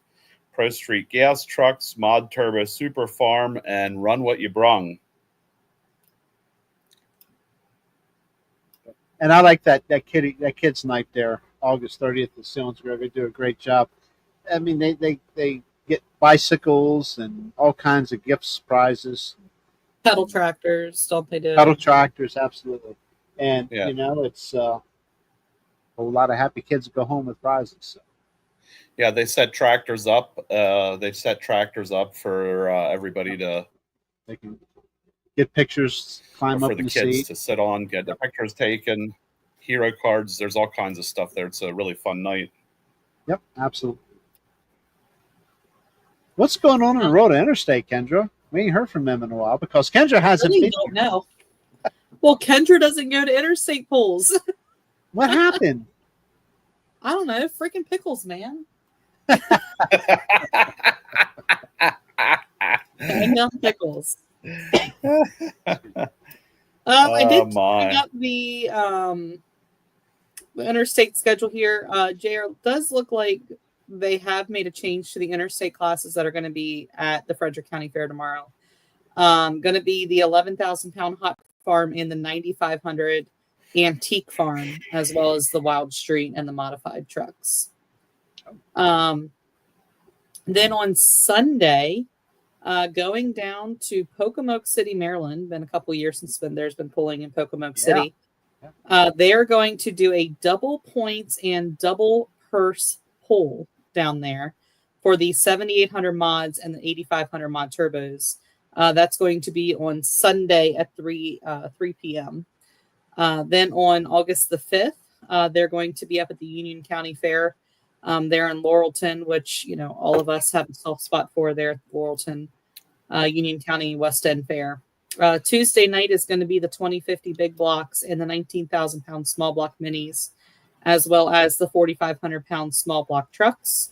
Pro Street Gas trucks, Mod Turbo Super Farm, and Run What You Brung. And I like that kids night there, August 30th at Sealands Grove. They do a great job. I mean, they get bicycles and all kinds of gifts, prizes. Pedal tractors, don't they do? Pedal tractors, absolutely. And Yeah. It's a whole lot of happy kids go home with prizes. So. Yeah, they set tractors up. They've set tractors up for everybody to. They can get pictures, climb up for the in kids seat. to sit on, get the pictures taken, hero cards. There's all kinds of stuff there. It's a really fun night. Yep, absolutely. What's going on the road to Interstate, Kendra? We ain't heard from them in a while because Kendra hasn't really been. Don't know. Well, Kendra doesn't go to interstate pools. What happened? I don't know. Freaking pickles, man. Hang on pickles. I did bring up the interstate schedule here. JR, does look like they have made a change to the interstate classes that are going to be at the Frederick County Fair tomorrow. Going to be the 11,000 pound hot farm and the 9,500 antique farm, as well as the Wild Street and the modified trucks. Then on Sunday, going down to Pocomoke City, Maryland. Been a couple years since there's been pulling in Pocomoke City. They are going to do a double points and double purse pull down there for the 7,800 mods and the 8,500 mod turbos. That's going to be on Sunday at 3 p.m. Then on August the 5th, they're going to be up at the Union County Fair. There in Laurelton, which, all of us have a soft spot for there at Laurelton, Union County West End Fair. Tuesday night is going to be the 2050 big blocks and the 19,000 pound small block minis, as well as the 4,500 pound small block trucks.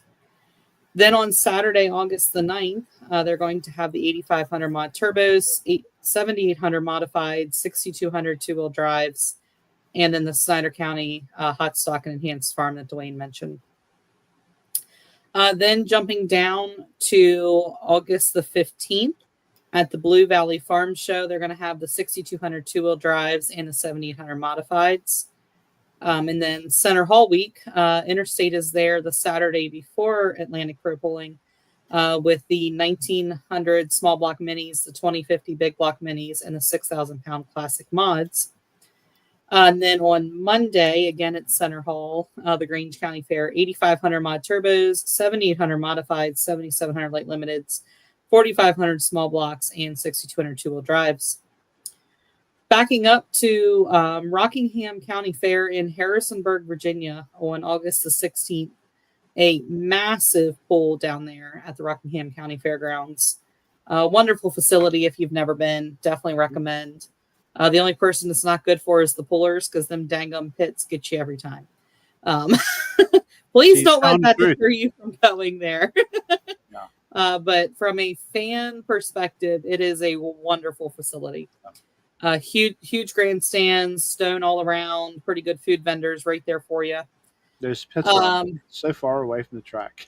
Then on Saturday, August the 9th, they're going to have the 8,500 mod turbos, 7,800 modified, 6,200 two-wheel drives, and then the Snyder County hot stock and enhanced farm that Dwayne mentioned. Then jumping down to August the 15th at the Blue Valley Farm Show, they're going to have the 6,200 two-wheel drives and the 7,800 modifieds. And then Center Hall Week, Interstate is there the Saturday before Atlantic Pro Pulling with the 1,900 small block minis, the 2050 big block minis, and the 6,000 pound classic mods. And then on Monday, again at Center Hall, the Grange County Fair, 8,500 mod turbos, 7,800 modified, 7,700 light limiteds, 4,500 small blocks, and 6,200 two-wheel drives. Backing up to Rockingham County Fair in Harrisonburg, Virginia on August the 16th, a massive pull down there at the Rockingham County Fairgrounds. Wonderful facility if you've never been, definitely recommend. The only person it's not good for is the pullers, because them dangum pits get you every time. Please She's don't let telling the that truth. deter you from going there. Yeah. But from a fan perspective, it is a wonderful facility. Huge grandstands, stone all around, pretty good food vendors right there for you. Those pits are so far away from the track.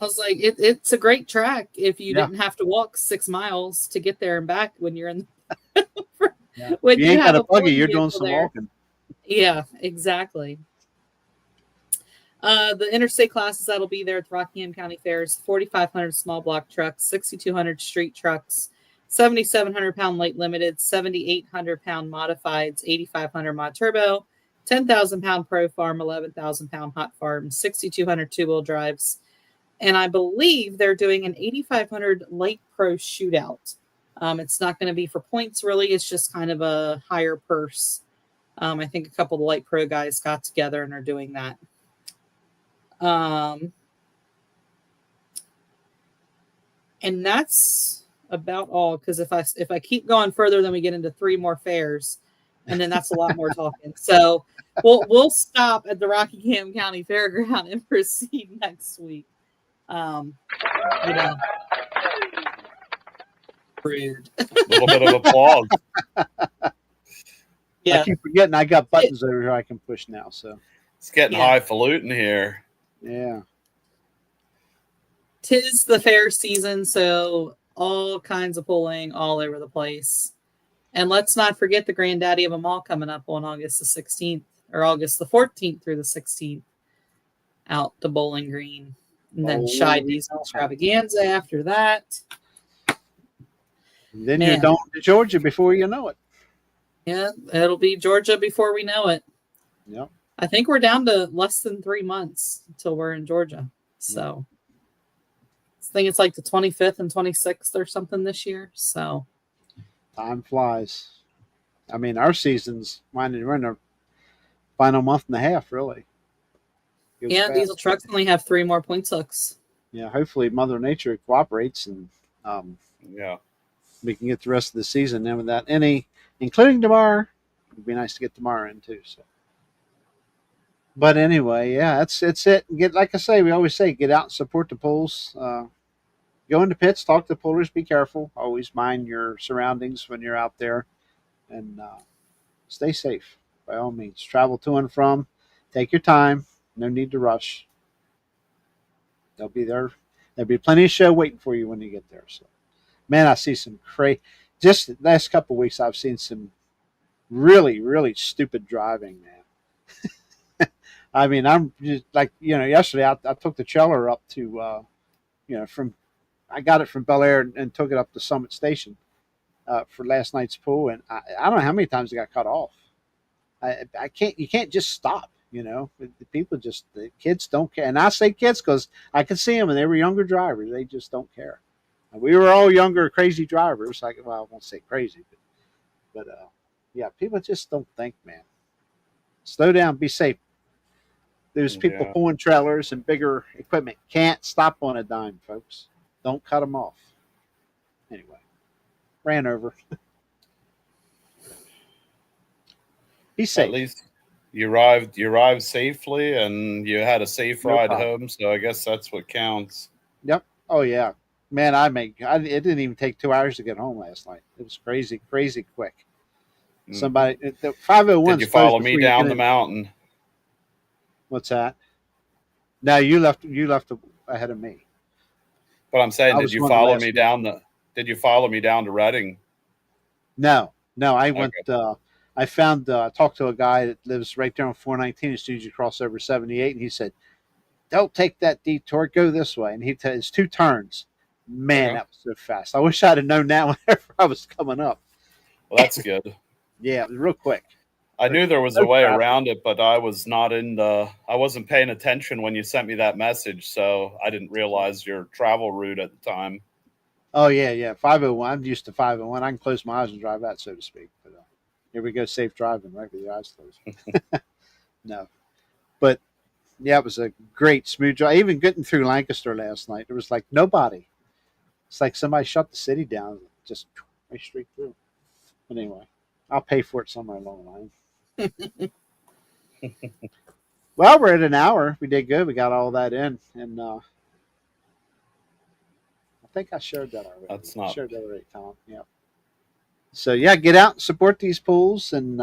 I was like, it's a great track if you Yeah. didn't have to walk 6 miles to get there and back when you're in. Yeah. When If you you ain't have got a buggy, pulling you're doing vehicle some there. walking. Yeah, exactly. The interstate classes that'll be there at the Rockingham County Fairs: 4,500 small block trucks, 6,200 street trucks, 7,700 pound light limited, 7,800 pound modifieds, 8,500 mod turbo, 10,000 pound pro farm, 11,000 pound hot farm, 6,200 two wheel drives, and I believe they're doing an 8,500 light pro shootout. It's not going to be for points really; it's just kind of a higher purse. I think a couple of the light pro guys got together and are doing that. And that's about all, because if I keep going further, then we get into 3 more fairs, and then that's a lot more talking. So we'll stop at the Rockingham County Fairground and proceed next week. Rude. A little bit of applause. Yeah. I keep forgetting I got buttons over here I can push now. So It's getting highfalutin here. Yeah. 'Tis the fair season, so all kinds of pulling all over the place. And let's not forget the granddaddy of them all coming up on August the 16th, or August the 14th through the 16th, out to Bowling Green. And then Shy Diesel Extravaganza after that. And then you're down to Georgia before you know it. Yeah, it'll be Georgia before we know it. Yep. I think we're down to less than 3 months until we're in Georgia. So I think it's like the 25th and 26th or something this year. So time flies. I mean, our season's winding. We're in the final month and a half, really. Yeah, diesel trucks only have 3 more points hooks. Yeah, hopefully Mother Nature cooperates and we can get the rest of the season in without any, including tomorrow. It'd be nice to get tomorrow in too. So, but anyway, yeah, that's it. Get, like I say, we always say, get out and support the pulls. Go into pits, talk to pullers, be careful. Always mind your surroundings when you're out there, and stay safe by all means. Travel to and from. Take your time. No need to rush. They'll be there. There'll be plenty of show waiting for you when you get there. So, man, I see some crazy. Just the last couple of weeks, I've seen some really, really stupid driving, man. I mean, I'm just like, yesterday I took the Cheller up to, I got it from Bel Air and took it up to Summit Station for last night's pool, and I don't know how many times it got cut off. You can't just stop. The kids don't care, and I say kids because I could see them, and they were younger drivers. They just don't care. And we were all younger, crazy drivers. I won't say crazy, but yeah, people just don't think, man. Slow down, be safe. Those people pulling trailers and bigger equipment can't stop on a dime, folks. Don't cut them off. Anyway, ran over. Be safe. At least you arrived safely, and you had a safe ride home. So I guess that's what counts. Yep. Oh yeah, man. It didn't even take 2 hours to get home last night. It was crazy quick. Somebody, the 501. Did you follow me down the mountain? What's that? No, you left ahead of me. But I'm saying, did you follow me down to Reading? No. I went. I talked to a guy that lives right there on 419 as soon as you cross over 78, and he said, "Don't take that detour. Go this way." And it's 2 turns. Man, that was so fast. I wish I'd have known that whenever I was coming up. Well, that's good. Yeah, it was real quick. I knew there was a way around it, but I wasn't paying attention when you sent me that message, so I didn't realize your travel route at the time. Oh, yeah. 501. I'm used to 501. I can close my eyes and drive that, so to speak. But here we go, safe driving, right with your eyes closed. No. But, yeah, it was a great, smooth drive. Even getting through Lancaster last night, there was like nobody. It's like somebody shut the city down. Just right straight through. But anyway, I'll pay for it somewhere along the line. Well, we're at an hour. We did good. We got all that in, and I think I shared that already. That's I not. shared that already, Tom. Yeah. So yeah, get out and support these pools, and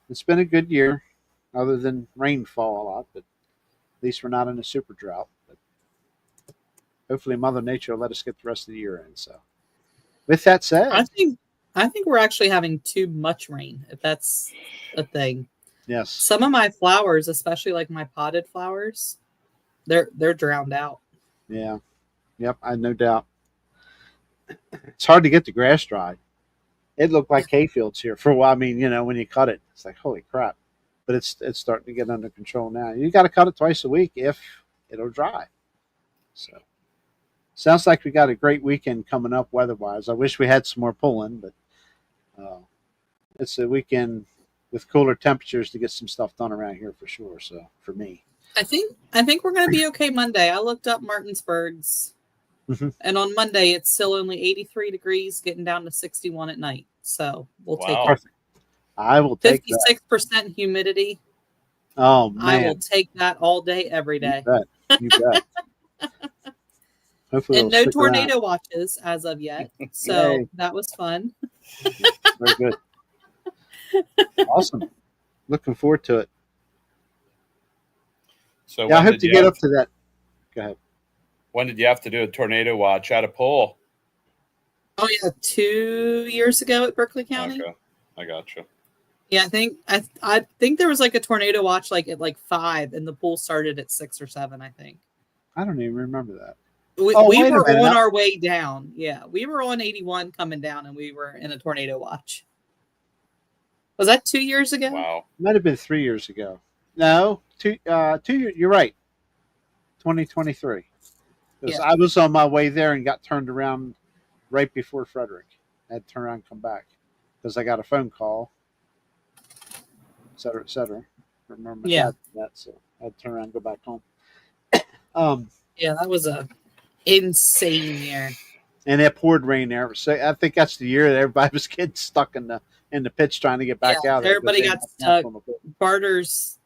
it's been a good year, other than rainfall a lot. But at least we're not in a super drought. But hopefully, Mother Nature will let us get the rest of the year in. So, with that said, I think we're actually having too much rain, if that's a thing. yes, Some of my flowers, especially like my potted flowers, they're drowned out. yeah, yep, I no doubt. It's hard to get the grass dry. It looked like hay fields here for a while. I mean, when you cut it, it's like holy crap. But it's starting to get under control now. You got to cut it twice a week if it'll dry. So sounds like we got a great weekend coming up weather-wise. I wish we had some more pulling, but it's a weekend with cooler temperatures to get some stuff done around here for sure. So for me, I think we're going to be okay Monday. I looked up Martinsburg's, and on Monday it's still only 83 degrees, getting down to 61 at night. So we'll take it. Perfect. I will take 56% humidity. Oh man, I will take that all day, every day. You bet. Hopefully and no tornado watches as of yet. So Yay. That was fun. Very good. Awesome. Looking forward to it. So yeah, I hope to get up to that. Go ahead. When did you have to do a tornado watch at a pool? Oh yeah, 2 years ago at Berkeley County. Okay, I gotcha. Yeah, I think there was like a tornado watch like at like 5, and the pool started at 6 or 7. I think. I don't even remember that. We were on our way down. Yeah, we were on 81 coming down, and we were in a tornado watch. Was that 2 years ago? Wow. Might have been 3 years ago. No, 2 years. You're right. 2023. Because I was on my way there and got turned around right before Frederick. I had to turn around and come back because I got a phone call, et cetera, et cetera. Remember that, so I had to turn around and go back home. Yeah, that was a insane year. And it poured rain there. So I think that's the year that everybody was getting stuck in the pitch trying to get back out. Everybody got stuck. Barter's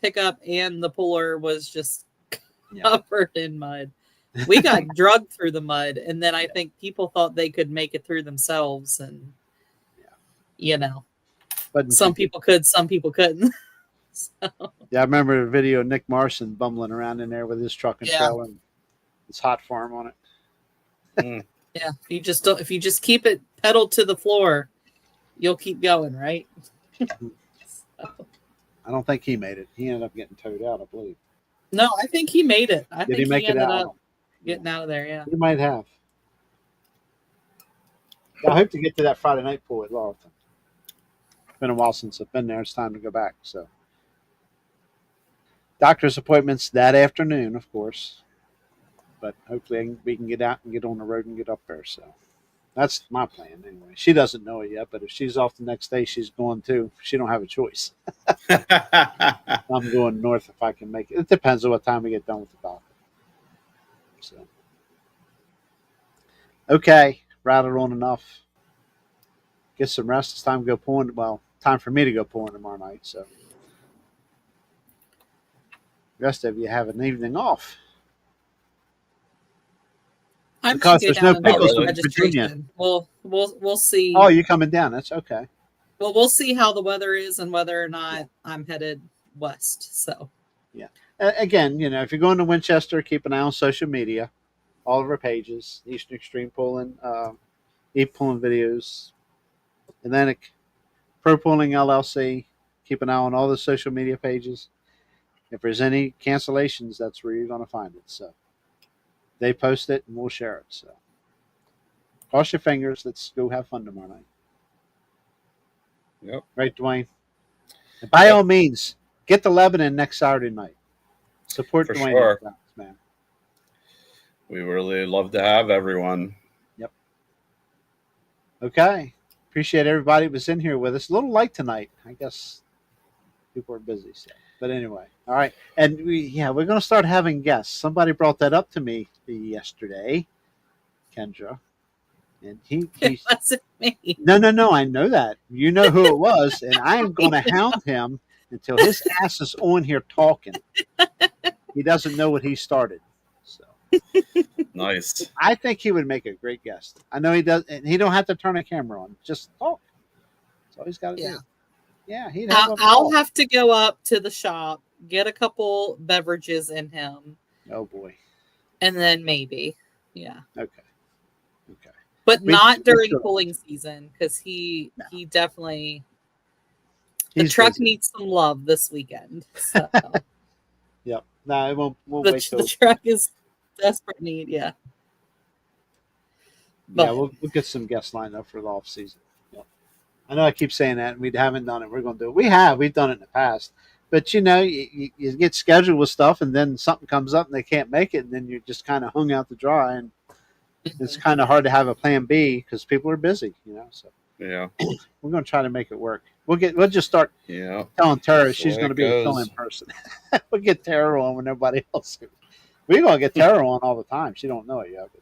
pickup and the puller was just covered in mud. We got drugged through the mud, and then I think people thought they could make it through themselves, and but some people could, some people couldn't. So. Yeah, I remember a video of Nick Marson bumbling around in there with his truck and trailer, and it's hot for him on it. Yeah, if you just keep it pedaled to the floor, you'll keep going, right? So. I don't think he made it. He ended up getting towed out, I believe. No, I think he made it. I think he make ended it out? up getting out of there. Yeah, he might have. I hope to get to that Friday night pool at Laurelton. It's been a while since I've been there. It's time to go back. So, doctor's appointments that afternoon, of course. But hopefully we can get out and get on the road and get up there. So that's my plan anyway. She doesn't know it yet, but if she's off the next day, she's going too. She don't have a choice. I'm going north if I can make it. It depends on what time we get done with the doctor. So, okay, rattled on enough. Get some rest. It's time to go pulling. Well, time for me to go pulling tomorrow night. So, the rest of you have an evening off. Because there's no pickles in Virginia. We'll see. Oh, you're coming down. That's okay. Well, we'll see how the weather is and whether or not I'm headed west. So, yeah. Again, if you're going to Winchester, keep an eye on social media. All of our pages, Eastern Extreme Pulling, EEP Pulling Videos, Atlantic Pro Pulling LLC. Keep an eye on all the social media pages. If there's any cancellations, that's where you're going to find it. So they post it and we'll share it. So cross your fingers. Let's go have fun tomorrow night. Yep. Right, Dwayne? And by all means, get to Lebanon next Saturday night. Support For Dwayne. sure. Man. We really love to have everyone. Yep. Okay. Appreciate everybody who was in here with us. A little light tonight. I guess people are busy. So. But anyway. All right. And we're going to start having guests. Somebody brought that up to me yesterday, Kendra. And It wasn't me. no. I know that. You know who it was, and I am going to hound him until his ass is on here talking. He doesn't know what he started. So Nice. I think he would make a great guest. I know he does, and he don't have to turn a camera on. Just talk. That's all he's got to do. Yeah, he'd have I'll have to go up to the shop, get a couple beverages in him. Oh boy. And then maybe. Yeah. Okay. But not during pulling season, because he definitely the truck needs some love this weekend. So yep. No, it won't wait till the truck is desperate need, yeah. But yeah, we'll get some guests lined up for the off season. Yep. I know I keep saying that, and we haven't done it. We're going to do it. We've done it in the past. But you get scheduled with stuff, and then something comes up and they can't make it, and then you're just kind of hung out to dry, and it's kind of hard to have a plan B because people are busy, So yeah, we're going to try to make it work. We'll just start telling Tara she's going to be a fill-in person. We'll get Tara on when nobody else is. We're going to get Tara on all the time. She don't know it yet, but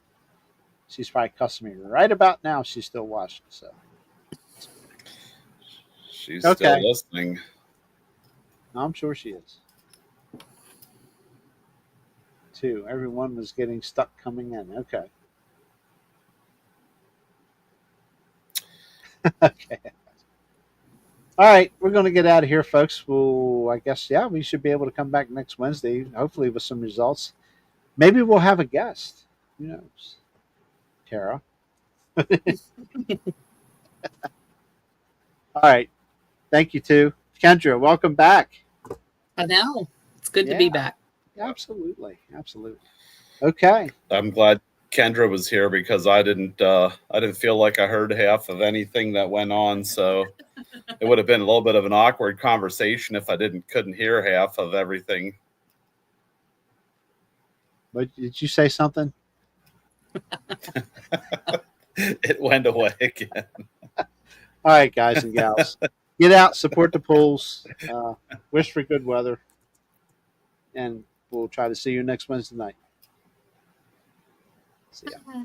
she's probably cussing me right about now. She's still watching, so she's still listening. I'm sure she is. 2. Everyone was getting stuck coming in. Okay. Okay. All right, we're going to get out of here, folks. Well, I guess, we should be able to come back next Wednesday, hopefully with some results. Maybe we'll have a guest. Who knows? Tara. All right. Thank you, too. Kendra, welcome back. I know. It's good to be back. Absolutely. Okay. I'm glad Kendra was here because I didn't feel like I heard half of anything that went on, so it would have been a little bit of an awkward conversation if I couldn't hear half of everything. But did you say something? It went away again. All right, guys and gals, get out, support the pools, wish for good weather, and we'll try to see you next Wednesday night. See ya.